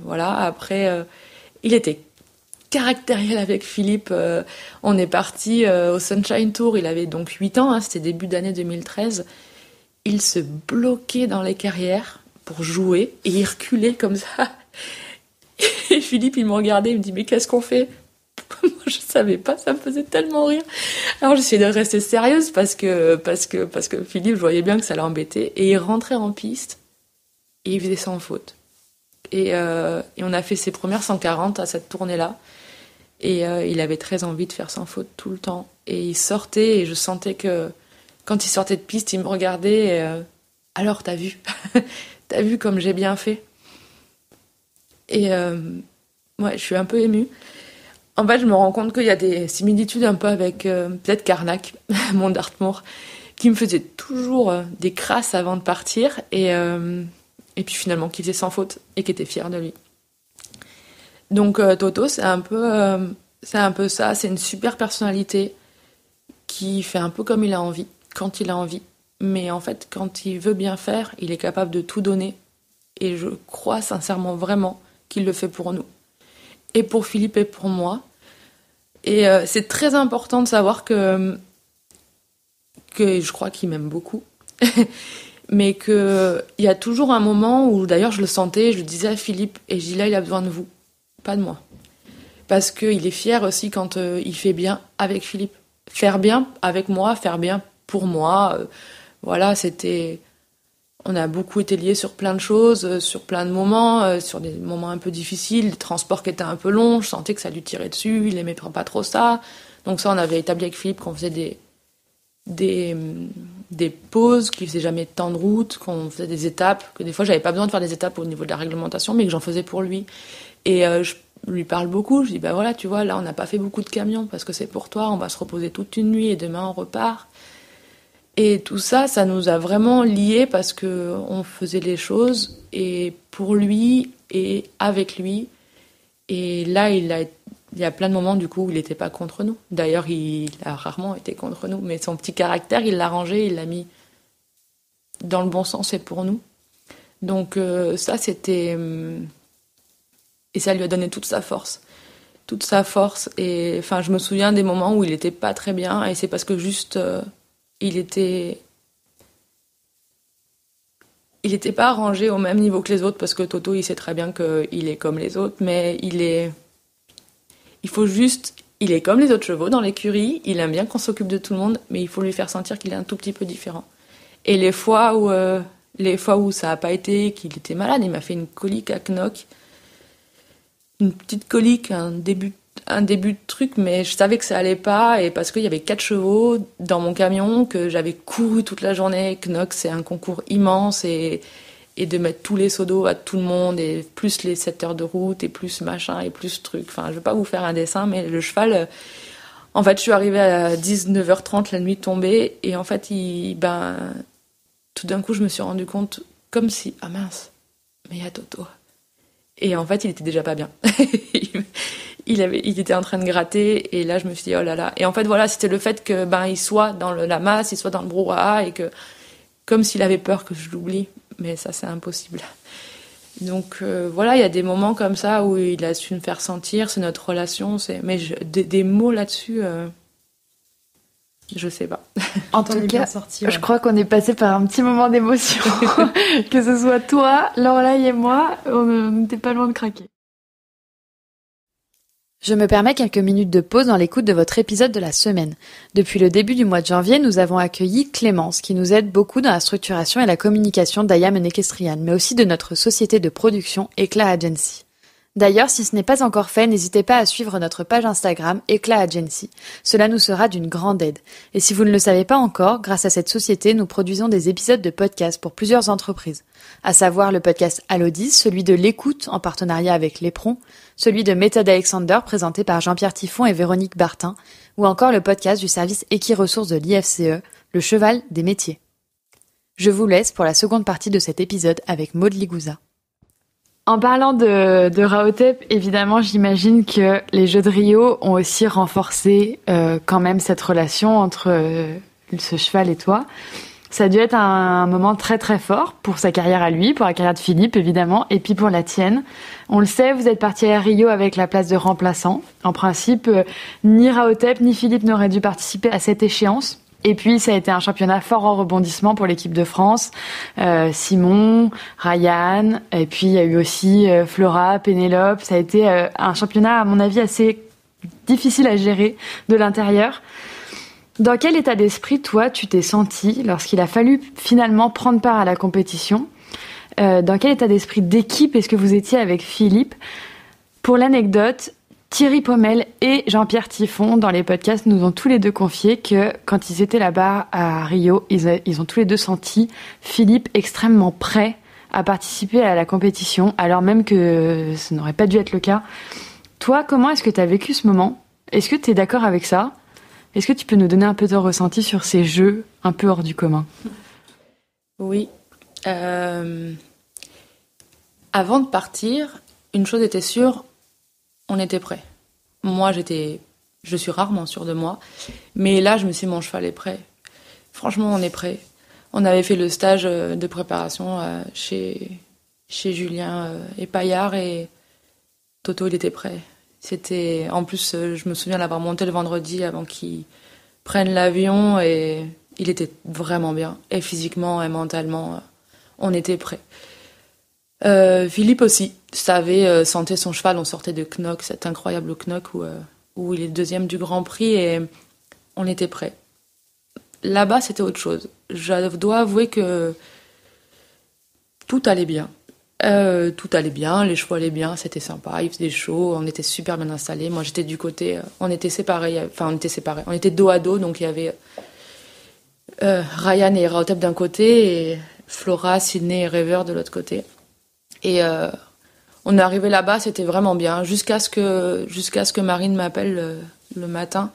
voilà, après, il était caractériel avec Philippe. On est parti au Sunshine Tour, il avait donc 8 ans, hein, c'était début d'année 2013. Il se bloquait dans les carrières pour jouer et il reculait comme ça. Et Philippe, il me regardait, il me dit mais qu'est-ce qu'on fait? Moi, je savais pas, ça me faisait tellement rire. Alors j'essayais de rester sérieuse parce que Philippe, je voyais bien que ça l'embêtait. Et il rentrait en piste et il faisait sans faute. Et on a fait ses premières 140 à cette tournée-là. Et il avait très envie de faire sans faute tout le temps. Et il sortait et je sentais que quand il sortait de piste, il me regardait. Alors, t'as vu? T'as vu comme j'ai bien fait? Et ouais, je suis un peu émue. En fait, je me rends compte qu'il y a des similitudes un peu avec peut-être Carnac, mon Dartmoor, qui me faisait toujours des crasses avant de partir et puis finalement qui faisait sans faute et qui était fier de lui. Donc Toto, c'est un peu ça. C'est une super personnalité qui fait un peu comme il a envie, quand il a envie. Mais en fait, quand il veut bien faire, il est capable de tout donner. Et je crois sincèrement, vraiment, qu'il le fait pour nous. Et pour Philippe et pour moi. Et c'est très important de savoir que je crois qu'il m'aime beaucoup. mais qu'il y a toujours un moment où, d'ailleurs, je le sentais, je le disais à Philippe, et je dis là, il a besoin de vous, pas de moi. Parce qu'il est fier aussi quand il fait bien avec Philippe. Faire bien avec moi, faire bien pour moi. Voilà, c'était... On a beaucoup été liés sur plein de choses, sur plein de moments, sur des moments un peu difficiles, des transports qui étaient un peu longs, je sentais que ça lui tirait dessus, il aimait pas trop ça. Donc ça, on avait établi avec Philippe qu'on faisait des pauses, qu'il faisait jamais de temps de route, qu'on faisait des étapes, que des fois j'avais pas besoin de faire des étapes au niveau de la réglementation, mais que j'en faisais pour lui. Et je lui parle beaucoup, je dis bah voilà, tu vois, là on n'a pas fait beaucoup de camions parce que c'est pour toi, on va se reposer toute une nuit et demain on repart. Et tout ça, ça nous a vraiment liés parce que on faisait les choses et pour lui et avec lui. Et là, il y a plein de moments du coup où il n'était pas contre nous. D'ailleurs, il a rarement été contre nous, mais son petit caractère, il l'a rangé, il l'a mis dans le bon sens et pour nous. Donc ça, c'était... Et ça lui a donné toute sa force. Toute sa force. Et enfin, je me souviens des moments où il n'était pas très bien et c'est parce que juste... il était pas rangé au même niveau que les autres parce que Toto, il sait très bien qu'il est comme les autres, mais il est comme les autres chevaux dans l'écurie, il aime bien qu'on s'occupe de tout le monde, mais il faut lui faire sentir qu'il est un tout petit peu différent. Et les fois où ça a pas été, qu'il était malade, il m'a fait une colique à Knock, une petite colique, un début de truc, mais je savais que ça allait pas, et parce qu'il y avait 4 chevaux dans mon camion, que j'avais couru toute la journée. Knox, c'est un concours immense, et de mettre tous les seaux d'eau à tout le monde, et plus les 7 heures de route, et plus machin, et plus truc. Enfin, je vais pas vous faire un dessin, mais le cheval, en fait, je suis arrivée à 19h30, la nuit tombée, et en fait, tout d'un coup, je me suis rendu compte, comme si, ah mince, mais il y a Toto. Et en fait, il était déjà pas bien. Il était en train de gratter, et là, je me suis dit, oh là là. Et en fait, voilà, c'était le fait que, il soit dans la masse, il soit dans le brouhaha, et que, comme s'il avait peur que je l'oublie. Mais ça, c'est impossible. Donc, voilà, il y a des moments comme ça où il a su me faire sentir, c'est notre relation, mais des mots là-dessus, je sais pas. En tout cas, je crois qu'on est passé par un petit moment d'émotion. Que ce soit toi, Lorelai et moi, on n'était pas loin de craquer. Je me permets quelques minutes de pause dans l'écoute de votre épisode de la semaine. Depuis le début du mois de janvier, nous avons accueilli Clémence, qui nous aide beaucoup dans la structuration et la communication d'Ayam Equestrian, mais aussi de notre société de production Éclat Agency. D'ailleurs, si ce n'est pas encore fait, n'hésitez pas à suivre notre page Instagram Éclat Agency. Cela nous sera d'une grande aide. Et si vous ne le savez pas encore, grâce à cette société, nous produisons des épisodes de podcast pour plusieurs entreprises. À savoir le podcast Allodis, celui de l'écoute en partenariat avec Lépron, celui de Méthode Alexander présenté par Jean-Pierre Tiffon et Véronique Bartin, ou encore le podcast du service Équiressources de l'IFCE, le cheval des métiers. Je vous laisse pour la seconde partie de cet épisode avec Maud Ligouza. En parlant de Rahotep, évidemment, j'imagine que les Jeux de Rio ont aussi renforcé quand même cette relation entre ce cheval et toi. Ça a dû être un moment très très fort pour sa carrière à lui, pour la carrière de Philippe évidemment, et puis pour la tienne. On le sait, vous êtes parti à Rio avec la place de remplaçant. En principe, ni Rahotep ni Philippe n'auraient dû participer à cette échéance. Et puis, ça a été un championnat fort en rebondissement pour l'équipe de France. Simon, Ryan, et puis il y a eu aussi Flora, Pénélope. Ça a été un championnat, à mon avis, assez difficile à gérer de l'intérieur. Dans quel état d'esprit, toi, tu t'es senti lorsqu'il a fallu finalement prendre part à la compétition ? Dans quel état d'esprit d'équipe est-ce que vous étiez avec Philippe ? Pour l'anecdote, Thierry Pommel et Jean-Pierre Tiffon, dans les podcasts, nous ont tous les deux confié que quand ils étaient là-bas à Rio, ils ont tous les deux senti Philippe extrêmement prêt à participer à la compétition, alors même que ça n'aurait pas dû être le cas. Toi, comment est-ce que tu as vécu ce moment ? Est-ce que tu es d'accord avec ça ? Est-ce que tu peux nous donner un peu ton ressenti sur ces jeux un peu hors du commun ? Oui. Avant de partir, une chose était sûre, on était prêts. Moi, je suis rarement sûre de moi, mais là, je me suis dit, mon cheval est prêt. Franchement, on est prêt. On avait fait le stage de préparation chez Julien et Paillard, et Toto, il était prêt. En plus, je me souviens l'avoir monté le vendredi avant qu'il prenne l'avion, et Il était vraiment bien. Et physiquement et mentalement, on était prêts. Philippe aussi savait sentait son cheval. On sortait de Knock, cet incroyable Knock où il est deuxième du Grand Prix et on était prêts. Là-bas, c'était autre chose. Je dois avouer que tout allait bien. Tout allait bien, les chevaux allaient bien, c'était sympa, il faisait chaud, on était super bien installés. Moi, j'étais du côté, on était séparés, on était dos à dos, donc il y avait Ryan et Rahotep d'un côté et Flora, Sydney et Rêveur de l'autre côté. Et on est arrivé là-bas, c'était vraiment bien, jusqu'à ce que Marine m'appelle le matin,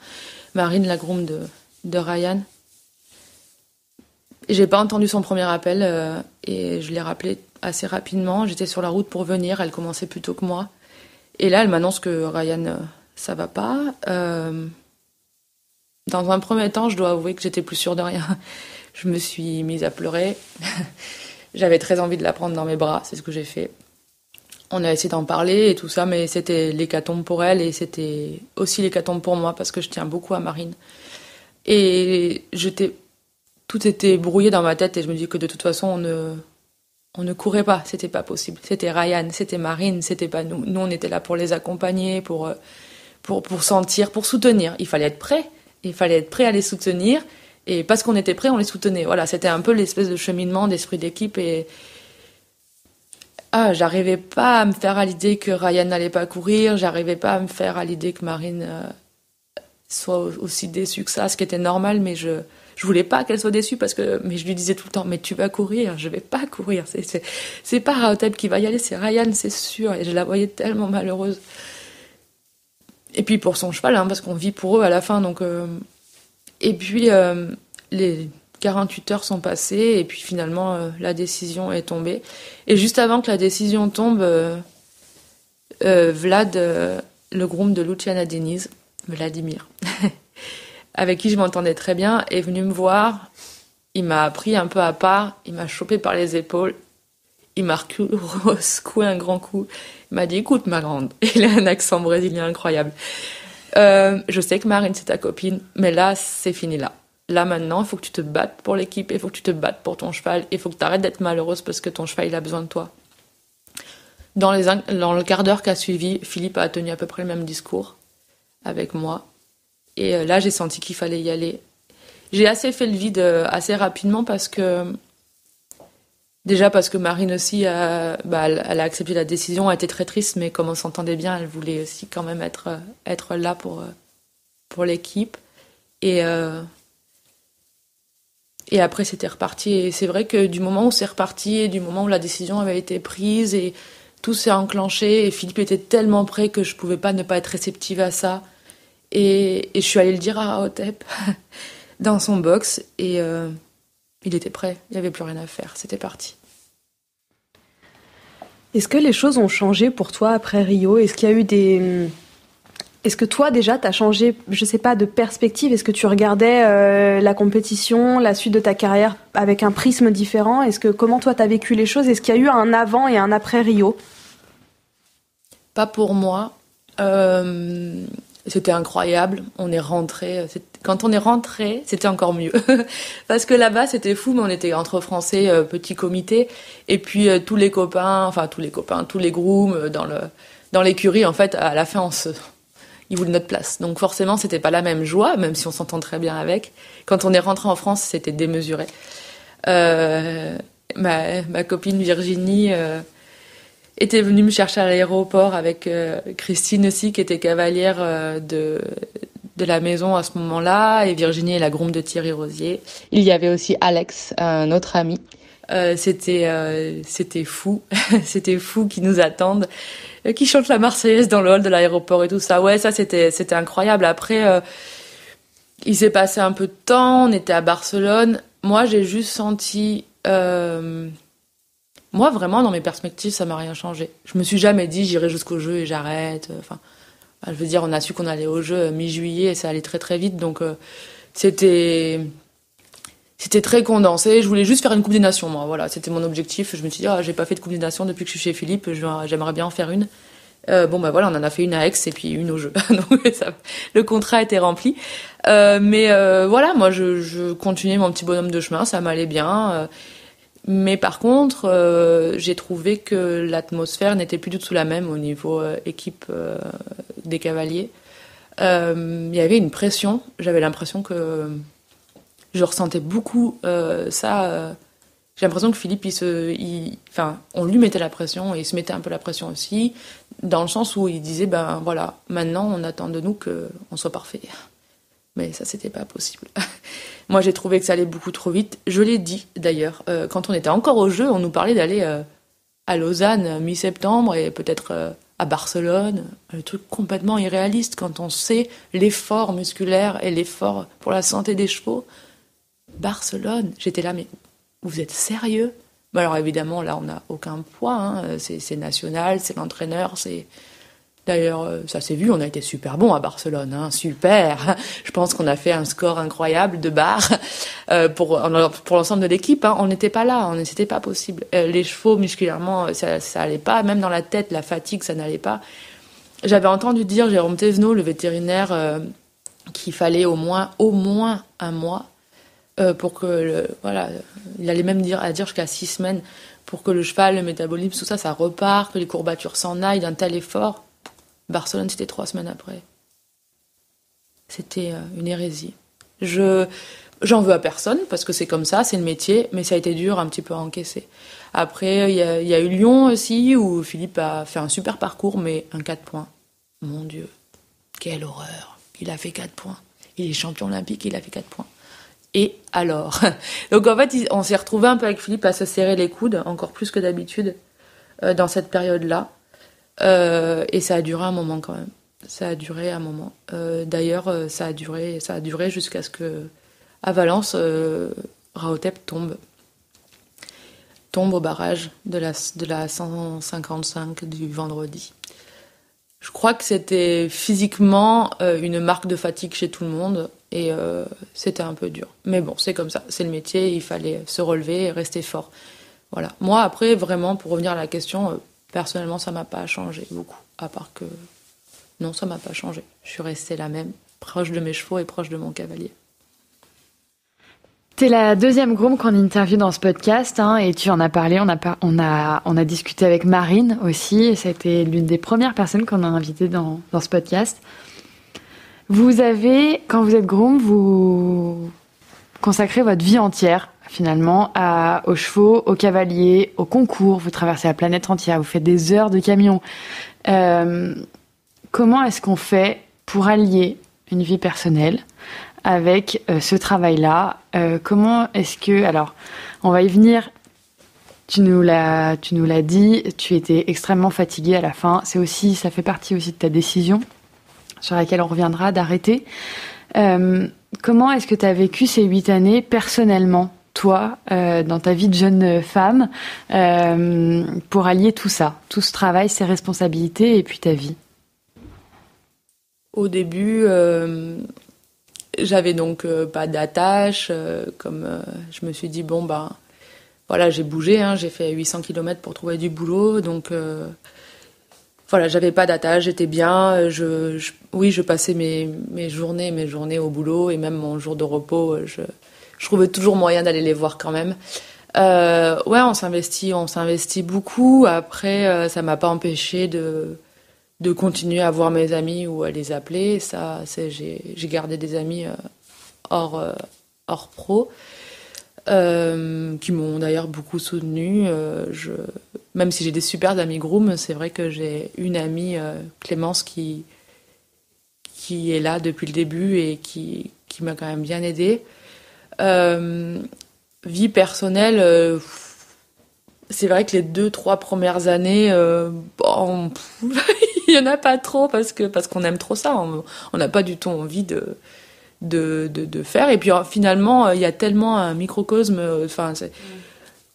Marine, la groom de Ryan. Et j'ai pas entendu son premier appel et je l'ai rappelé assez rapidement. J'étais sur la route pour venir, elle commençait plus tôt que moi. Et là, elle m'annonce que Ryan, ça va pas. Dans un premier temps, je dois avouer que j'étais plus sûre de rien. Je me suis mise à pleurer. J'avais très envie de la prendre dans mes bras, c'est ce que j'ai fait. On a essayé d'en parler et tout ça, mais c'était l'hécatombe pour elle et c'était aussi l'hécatombe pour moi parce que je tiens beaucoup à Marine. Et tout était brouillé dans ma tête et je me dis que de toute façon, on ne courait pas, c'était pas possible. C'était Ryan, c'était Marine, c'était pas nous. Nous, on était là pour les accompagner, pour sentir, pour soutenir. Il fallait être prêt à les soutenir. Et parce qu'on était prêts, on les soutenait. Voilà, c'était un peu l'espèce de cheminement d'esprit d'équipe. Et j'arrivais pas à me faire à l'idée que Ryan n'allait pas courir. J'arrivais pas à me faire à l'idée que Marine soit aussi déçue que ça, ce qui était normal, mais je voulais pas qu'elle soit déçue mais je lui disais tout le temps, mais tu vas courir, je vais pas courir, c'est pas Rahotep qui va y aller, c'est Ryan, c'est sûr, et je la voyais tellement malheureuse. Et puis pour son cheval, parce qu'on vit pour eux à la fin, donc et puis les 48 heures sont passées, et puis finalement la décision est tombée. Et juste avant que la décision tombe, Vlad, le groom de Luciana Diniz, Vladimir, avec qui je m'entendais très bien, est venu me voir. Il m'a pris un peu à part, il m'a chopé par les épaules, il m'a secoué un grand coup. Il m'a dit, écoute ma grande, il a un accent brésilien incroyable. Je sais que Marine c'est ta copine, mais là c'est fini là. Là maintenant, il faut que tu te battes pour l'équipe, il faut que tu te battes pour ton cheval, il faut que tu arrêtes d'être malheureuse parce que ton cheval il a besoin de toi. Dans le quart d'heure qui a suivi, Philippe a tenu à peu près le même discours avec moi. Et là, j'ai senti qu'il fallait y aller. J'ai assez fait le vide assez rapidement parce que Marine aussi, elle a accepté la décision, elle était très triste, mais comme on s'entendait bien, elle voulait aussi quand même être là pour l'équipe. Et après, c'était reparti. Et c'est vrai que du moment où c'est reparti et du moment où la décision avait été prise et tout s'est enclenché et Philippe était tellement prêt que je pouvais pas ne pas être réceptive à ça. Et je suis allée le dire à Rahotep dans son box et il était prêt, il n'y avait plus rien à faire, c'était parti. Est-ce que les choses ont changé pour toi après Rio ? Est-ce que toi déjà t'as changé, je sais pas, de perspective ? Est-ce que tu regardais la compétition, la suite de ta carrière avec un prisme différent ? Comment toi t'as vécu les choses ? Est-ce qu'il y a eu un avant et un après Rio ? Pas pour moi. C'était incroyable. On est rentré. Quand on est rentré, c'était encore mieux. Parce que là-bas, c'était fou, mais on était entre Français, petit comité. Et puis, tous les grooms dans l'écurie, en fait, à la fin, ils voulaient notre place. Donc, forcément, c'était pas la même joie, même si on s'entend très bien avec. Quand on est rentré en France, c'était démesuré. Ma copine Virginie, était venue me chercher à l'aéroport avec Christine aussi, qui était cavalière de la maison à ce moment-là, et Virginie est la groom de Thierry Rosier. Il y avait aussi Alex, un autre ami. C'était fou, c'était fou qu'ils nous attendent, qui chantent la Marseillaise dans le hall de l'aéroport et tout ça. Ouais, ça c'était incroyable. Après, il s'est passé un peu de temps, on était à Barcelone. Moi, j'ai juste senti... Moi, vraiment, dans mes perspectives, ça m'a rien changé. Je me suis jamais dit, j'irai jusqu'au jeu et j'arrête. Enfin, je veux dire, on a su qu'on allait au jeu mi-juillet et ça allait très très vite. Donc, c'était très condensé. Je voulais juste faire une Coupe des Nations, moi. Voilà, c'était mon objectif. Je me suis dit, j'ai pas fait de Coupe des Nations depuis que je suis chez Philippe. J'aimerais bien en faire une. Voilà, on en a fait une à Aix et puis une au jeu. Donc le contrat était rempli. Voilà, moi je continuais mon petit bonhomme de chemin, ça m'allait bien. Mais par contre, j'ai trouvé que l'atmosphère n'était plus du tout la même au niveau équipe des cavaliers. Il y avait une pression. J'avais l'impression que je ressentais beaucoup ça. J'ai l'impression que Philippe, on lui mettait la pression et il se mettait un peu la pression aussi, dans le sens où il disait, ben voilà, maintenant on attend de nous qu'on soit parfait. Mais ça, c'était pas possible. Moi, j'ai trouvé que ça allait beaucoup trop vite. Je l'ai dit, d'ailleurs. Quand on était encore au jeu, on nous parlait d'aller à Lausanne mi-septembre et peut-être à Barcelone. Un truc complètement irréaliste quand on sait l'effort musculaire et l'effort pour la santé des chevaux. Barcelone, j'étais là, mais vous êtes sérieux ? Alors évidemment, là, on n'a aucun poids. Hein. C'est national, c'est l'entraîneur, c'est... D'ailleurs, ça s'est vu, on a été super bon à Barcelone, hein, super. Je pense qu'on a fait un score incroyable de barre pour l'ensemble de l'équipe. Hein. On n'était pas là, c'était pas possible. Les chevaux, musculairement, ça allait pas. Même dans la tête, la fatigue, ça n'allait pas. J'avais entendu dire, Jérôme Thévenot, le vétérinaire, qu'il fallait au moins un mois pour que, il allait même dire jusqu'à 6 semaines pour que le cheval, le métabolisme, tout ça, ça repart, que les courbatures s'en aillent d'un tel effort. Barcelone, c'était 3 semaines après. C'était une hérésie. J'en veux à personne, parce que c'est comme ça, c'est le métier, mais ça a été dur un petit peu à encaisser. Après, il y a eu Lyon aussi, où Philippe a fait un super parcours, mais un 4 points. Mon Dieu, quelle horreur. Il a fait 4 points. Il est champion olympique, il a fait 4 points. Et alors ? Donc en fait, on s'est retrouvés un peu avec Philippe à se serrer les coudes, encore plus que d'habitude, dans cette période-là. Et ça a duré un moment quand même. Ça a duré un moment. D'ailleurs, ça a duré jusqu'à ce que, à Valence, Rahotep tombe au barrage de la 155 du vendredi. Je crois que c'était physiquement une marque de fatigue chez tout le monde et c'était un peu dur. Mais bon, c'est comme ça, c'est le métier, il fallait se relever et rester fort. Voilà. Moi, après, vraiment, pour revenir à la question, personnellement, ça m'a pas changé beaucoup. À part que, non, ça m'a pas changé. Je suis restée la même, proche de mes chevaux et proche de mon cavalier. T'es la deuxième groom qu'on interviewe dans ce podcast, hein, et tu en as parlé. On a discuté avec Marine aussi, et ça a été l'une des premières personnes qu'on a invitées dans ce podcast. Vous avez, quand vous êtes groom, vous consacrez votre vie entière, finalement, aux chevaux, aux cavaliers, aux concours. Vous traversez la planète entière, vous faites des heures de camion. Comment est-ce qu'on fait pour allier une vie personnelle avec ce travail-là? Comment est-ce que... Alors, on va y venir. Tu nous l'as dit, tu étais extrêmement fatiguée à la fin. Ça fait partie aussi de ta décision, sur laquelle on reviendra, d'arrêter. Comment est-ce que tu as vécu ces 8 années personnellement, toi, dans ta vie de jeune femme, pour allier tout ça, tout ce travail, ces responsabilités et puis ta vie? Au début, j'avais donc pas d'attache, je me suis dit, bon, ben, voilà, j'ai bougé, hein, j'ai fait 800 km pour trouver du boulot, donc voilà, j'avais pas d'attache, j'étais bien, je passais mes journées au boulot, et même mon jour de repos, je trouvais toujours moyen d'aller les voir quand même. Ouais, on s'investit beaucoup. Après, ça m'a pas empêché de continuer à voir mes amis ou à les appeler. J'ai gardé des amis hors pro, qui m'ont d'ailleurs beaucoup soutenue. Même si j'ai des super amis groom, c'est vrai que j'ai une amie, Clémence, qui est là depuis le début et qui m'a quand même bien aidée. Vie personnelle, c'est vrai que les 2-3 premières années, il y en a pas trop parce qu'on aime trop ça. On n'a pas du tout envie de faire. Et puis finalement, il y a tellement un microcosme.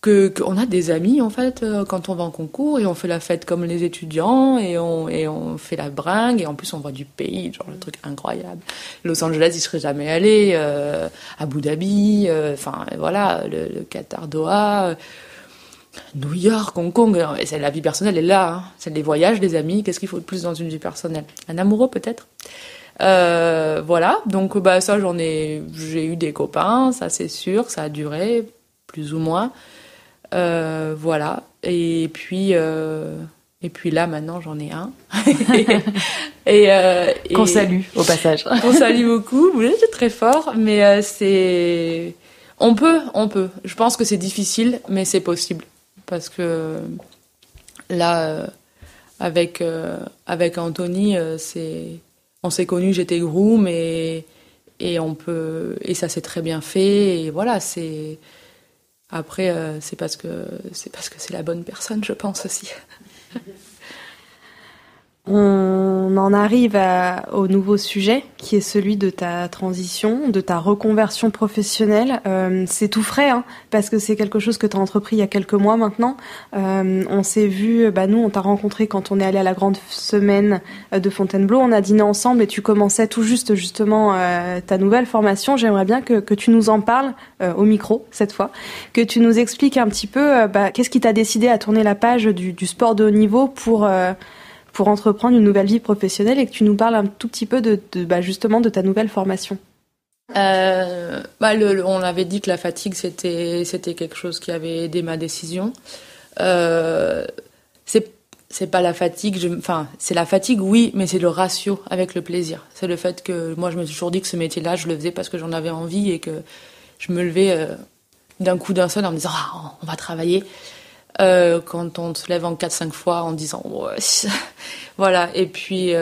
Qu'on a des amis en fait quand on va en concours et on fait la fête comme les étudiants et on fait la bringue et en plus on voit du pays, genre le truc incroyable. Los Angeles, j'y serais jamais allée, Abu Dhabi, voilà, le Qatar, Doha. New York, Hong Kong, c'est la vie personnelle est là, hein. C'est les voyages, les amis, qu'est-ce qu'il faut de plus dans une vie personnelle? Un amoureux peut-être? Voilà, donc ça j'ai eu des copains, ça c'est sûr, ça a duré plus ou moins. Voilà, et puis là maintenant j'en ai un. Qu'on salue au passage. Qu'on salue beaucoup, vous êtes très fort, mais on peut. Je pense que c'est difficile, mais c'est possible. Parce que là, avec Anthony, on s'est connus, j'étais groom et ça s'est très bien fait. Et voilà, après, c'est parce que c'est la bonne personne, je pense aussi. On en arrive au nouveau sujet, qui est celui de ta transition, de ta reconversion professionnelle. C'est tout frais, hein, parce que c'est quelque chose que tu as entrepris il y a quelques mois maintenant. On s'est vu, nous, on t'a rencontré quand on est allé à la grande semaine de Fontainebleau. On a dîné ensemble et tu commençais tout juste, justement, ta nouvelle formation. J'aimerais bien que tu nous en parles au micro, cette fois, que tu nous expliques un petit peu qu'est-ce qui t'a décidé à tourner la page du sport de haut niveau pour entreprendre une nouvelle vie professionnelle et que tu nous parles un tout petit peu justement de ta nouvelle formation. On avait dit que la fatigue c'était quelque chose qui avait aidé ma décision. C'est pas la fatigue, c'est la fatigue, oui, mais c'est le ratio avec le plaisir. C'est le fait que moi je me suis toujours dit que ce métier-là, je le faisais parce que j'en avais envie et que je me levais d'un coup d'un seul en me disant on va travailler. Quand on se lève en 4-5 fois en disant ouais, voilà, et puis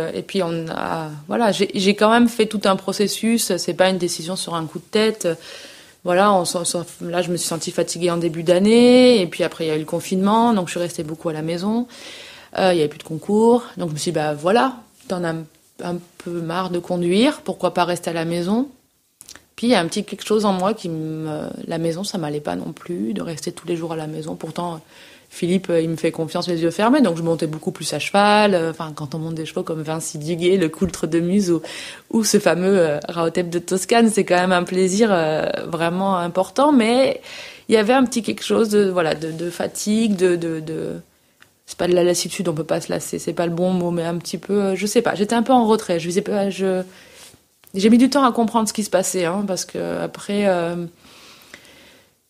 j'ai quand même fait tout un processus, c'est pas une décision sur un coup de tête. Voilà, là je me suis sentie fatiguée en début d'année et puis après il y a eu le confinement, donc je suis restée beaucoup à la maison. Il y avait plus de concours, donc je me suis dit voilà, t'en as un peu marre de conduire, pourquoi pas rester à la maison. Puis il y a un petit quelque chose en moi la maison, ça m'allait pas non plus, de rester tous les jours à la maison. Pourtant, Philippe, il me fait confiance les yeux fermés, donc je montais beaucoup plus à cheval. Quand on monte des chevaux comme Vinci Duguay, le coultre de Muse ou ce fameux Rahotep de Toscane, c'est quand même un plaisir vraiment important. Mais il y avait un petit quelque chose de fatigue, c'est pas de la lassitude, on peut pas se lasser, c'est pas le bon mot, mais un petit peu, je sais pas. J'étais un peu en retrait. J'ai mis du temps à comprendre ce qui se passait, hein, parce que après,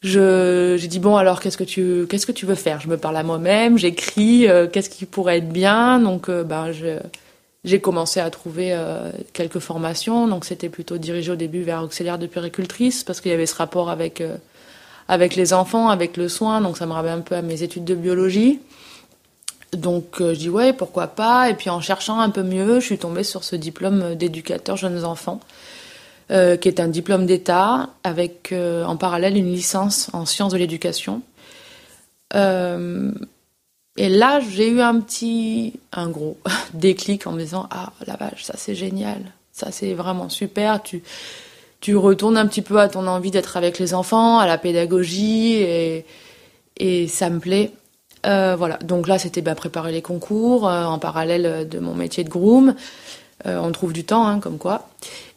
j'ai dit alors qu'est-ce que tu veux faire? Je me parle à moi-même, j'écris, qu'est-ce qui pourrait être bien? Donc, j'ai commencé à trouver quelques formations. Donc, c'était plutôt dirigé au début vers auxiliaire de puéricultrice, parce qu'il y avait ce rapport avec les enfants, avec le soin. Donc, ça me rappelait un peu à mes études de biologie. Donc je dis ouais, pourquoi pas. Et puis en cherchant un peu mieux, je suis tombée sur ce diplôme d'éducateur jeunes enfants, qui est un diplôme d'État avec en parallèle une licence en sciences de l'éducation. Et là, j'ai eu un gros déclic en me disant la vache, ça c'est génial, ça c'est vraiment super. Tu retournes un petit peu à ton envie d'être avec les enfants, à la pédagogie, et ça me plaît. Voilà, donc là c'était préparer les concours en parallèle de mon métier de groom. On trouve du temps, hein, comme quoi.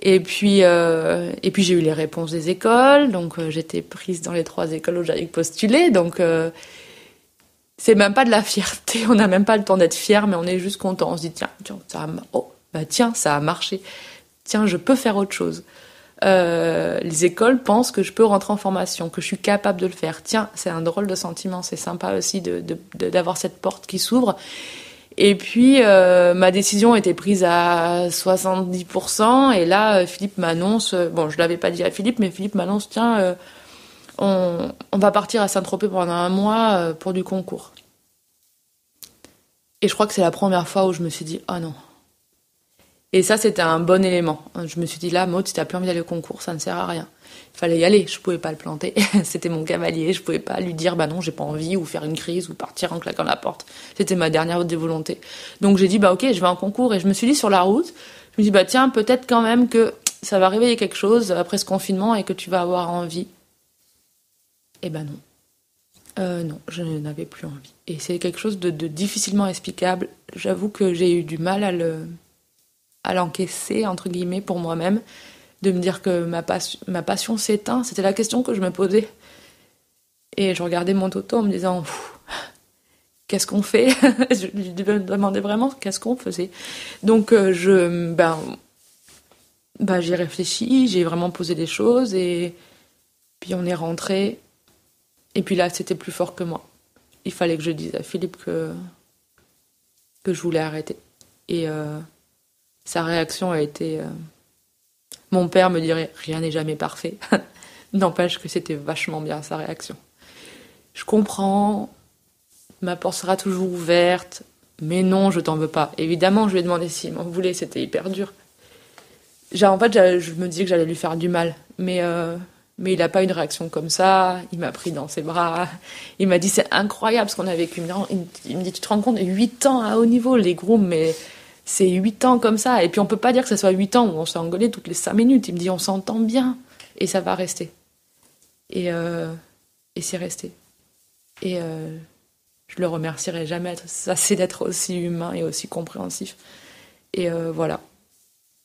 Et puis j'ai eu les réponses des écoles, donc j'étais prise dans les 3 écoles où j'avais postulé. Donc c'est même pas de la fierté, on n'a même pas le temps d'être fier, mais on est juste content. On se dit tiens, ça a marché. Tiens, je peux faire autre chose. Les écoles pensent que je peux rentrer en formation, que je suis capable de le faire. Tiens, c'est un drôle de sentiment, c'est sympa aussi d'avoir cette porte qui s'ouvre. Et puis, ma décision était prise à 70%, et là, Philippe m'annonce, je l'avais pas dit à Philippe, mais Philippe m'annonce, tiens, on va partir à Saint-Tropez pendant un mois pour du concours. Et je crois que c'est la première fois où je me suis dit, oh non. Et ça, c'était un bon élément. Je me suis dit, là, Maud, si t'as plus envie d'aller au concours, ça ne sert à rien. Il fallait y aller, je pouvais pas le planter. C'était mon cavalier, je pouvais pas lui dire, non, j'ai pas envie, ou faire une crise, ou partir en claquant la porte. C'était ma dernière des volontés. Donc j'ai dit, ok, je vais en concours. Et je me suis dit, sur la route, je me dis, tiens, peut-être quand même que ça va réveiller quelque chose après ce confinement et que tu vas avoir envie. Et non. Non, je n'avais plus envie. Et c'est quelque chose de difficilement explicable. J'avoue que j'ai eu du mal à l'encaisser, entre guillemets, pour moi-même, de me dire que ma passion s'éteint. C'était la question que je me posais. Et je regardais mon toto en me disant, qu'est-ce qu'on fait? Je lui demandais vraiment qu'est-ce qu'on faisait. Donc j'ai réfléchi, j'ai vraiment posé des choses et puis on est rentré. Et puis là, c'était plus fort que moi. Il fallait que je dise à Philippe que je voulais arrêter. Et sa réaction a été... Mon père me dirait « rien n'est jamais parfait ». N'empêche que c'était vachement bien sa réaction. Je comprends, ma porte sera toujours ouverte, mais non, je t'en veux pas. Évidemment, je lui ai demandé s'il m'en voulait, c'était hyper dur. En fait, je me disais que j'allais lui faire du mal, mais il n'a pas eu de réaction comme ça. Il m'a pris dans ses bras, il m'a dit c'est incroyable ce qu'on a vécu. Il me dit tu te rends compte, 8 ans à haut niveau, les grooms, mais c'est 8 ans comme ça. Et puis on peut pas dire que ce soit 8 ans où on s'est engueulé toutes les 5 minutes. Il me dit on s'entend bien et ça va rester. Et c'est resté. Et je le remercierai jamais assez d'être aussi humain et aussi compréhensif. Et voilà,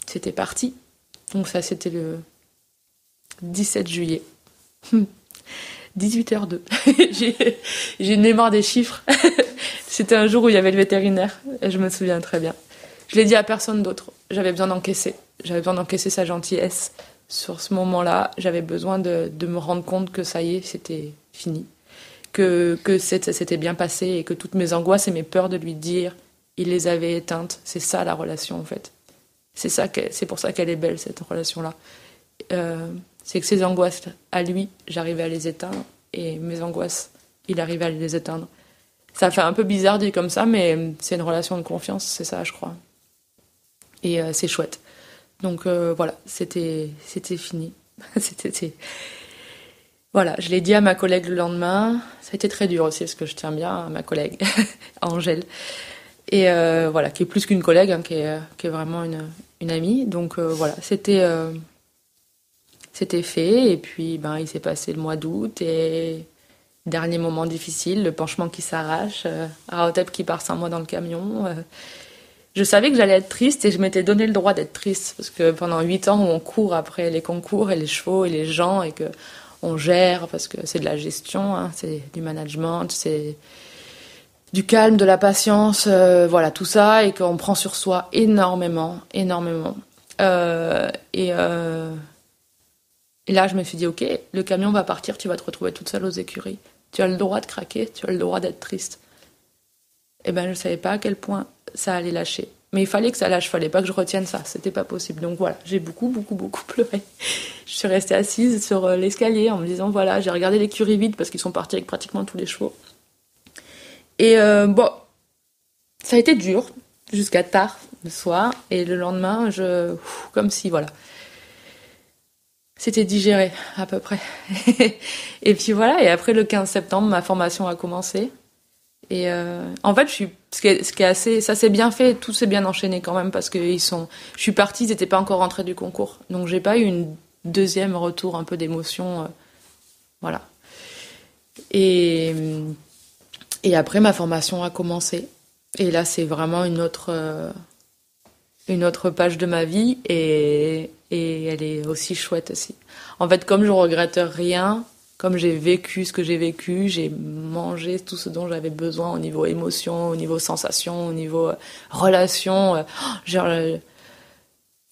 c'était parti. Donc ça, c'était le 17 juillet. 18h02. J'ai une mémoire des chiffres. C'était un jour où il y avait le vétérinaire. Et je me souviens très bien. Je l'ai dit à personne d'autre. J'avais besoin d'encaisser. J'avais besoin d'encaisser sa gentillesse. Sur ce moment-là, j'avais besoin de me rendre compte que ça y est, c'était fini. Que ça s'était bien passé et que toutes mes angoisses et mes peurs de lui dire, il les avait éteintes. C'est ça la relation en fait. C'est pour ça qu'elle est belle cette relation-là. C'est que ses angoisses à lui, j'arrivais à les éteindre et mes angoisses, il arrivait à les éteindre. Ça fait un peu bizarre dit comme ça, mais c'est une relation de confiance, c'est ça je crois. Et c'est chouette. Donc voilà, c'était fini. Voilà, je l'ai dit à ma collègue le lendemain. Ça a été très dur aussi parce que je tiens bien à ma collègue, Angèle. Et voilà, qui est plus qu'une collègue, hein, qui est vraiment une amie. Donc voilà, c'était fait. Et puis il s'est passé le mois d'août et dernier moment difficile, le penchement qui s'arrache, Rahotep qui part sans moi dans le camion. Je savais que j'allais être triste et je m'étais donné le droit d'être triste parce que pendant 8 ans où on court après les concours et les chevaux et les gens et que on gère parce que c'est de la gestion, hein, c'est du management, c'est du calme, de la patience, voilà tout ça et qu'on prend sur soi énormément. Et là je me suis dit ok, le camion va partir, tu vas te retrouver toute seule aux écuries. Tu as le droit de craquer, tu as le droit d'être triste. Et je savais pas à quel point ça allait lâcher. Mais il fallait que ça lâche, fallait pas que je retienne ça, c'était pas possible. Donc voilà, j'ai beaucoup pleuré. Je suis restée assise sur l'escalier en me disant voilà, j'ai regardé l'écurie vide parce qu'ils sont partis avec pratiquement tous les chevaux. Et ça a été dur jusqu'à tard le soir et le lendemain, comme si voilà, c'était digéré à peu près. Et puis voilà, et après le 15 septembre, ma formation a commencé. Et en fait, ce qui est assez, ça s'est bien fait, tout s'est bien enchaîné quand même parce que je suis partie, ils n'étaient pas encore rentrés du concours, donc j'ai pas eu une deuxième retour un peu d'émotion, voilà. Et après ma formation a commencé, et là c'est vraiment une autre page de ma vie et elle est aussi chouette aussi. En fait, comme je regrette rien. Comme j'ai vécu ce que j'ai vécu, j'ai mangé tout ce dont j'avais besoin au niveau émotion, au niveau sensation, au niveau relation.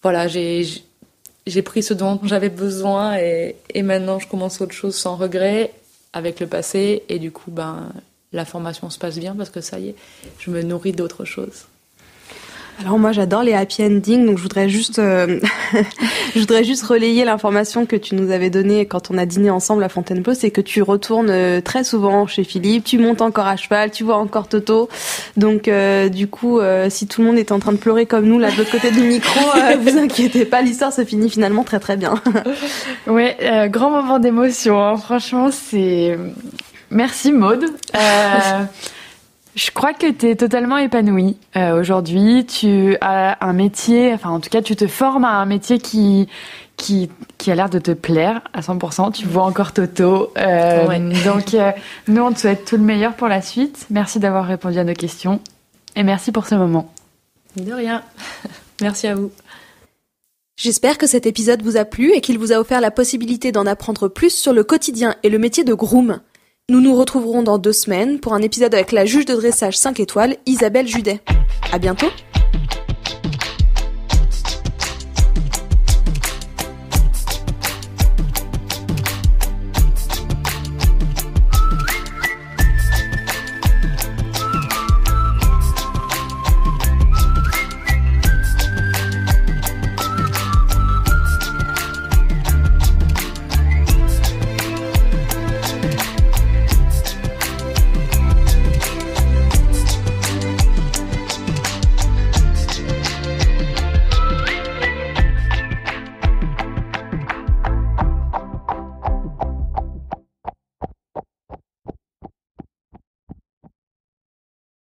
Voilà, j'ai pris ce dont j'avais besoin et maintenant je commence autre chose sans regret avec le passé. Et du coup, la formation se passe bien parce que ça y est, je me nourris d'autres choses. Alors moi j'adore les happy endings, donc je voudrais juste relayer l'information que tu nous avais donnée quand on a dîné ensemble à Fontainebleau, c'est que tu retournes très souvent chez Philippe, tu montes encore à cheval, tu vois encore Toto, donc du coup si tout le monde est en train de pleurer comme nous là de l'autre côté du micro, vous inquiétez pas, l'histoire se finit finalement très très bien. Ouais, grand moment d'émotion, hein. Franchement c'est... Merci Maud. Je crois que tu es totalement épanouie aujourd'hui. Tu as un métier, enfin en tout cas tu te formes à un métier qui a l'air de te plaire à 100%. Tu vois encore Toto. Ouais. Donc nous on te souhaite tout le meilleur pour la suite. Merci d'avoir répondu à nos questions et merci pour ce moment. De rien. Merci à vous. J'espère que cet épisode vous a plu et qu'il vous a offert la possibilité d'en apprendre plus sur le quotidien et le métier de groom. Nous nous retrouverons dans 2 semaines pour un épisode avec la juge de dressage 5 étoiles, Isabelle Judet. À bientôt!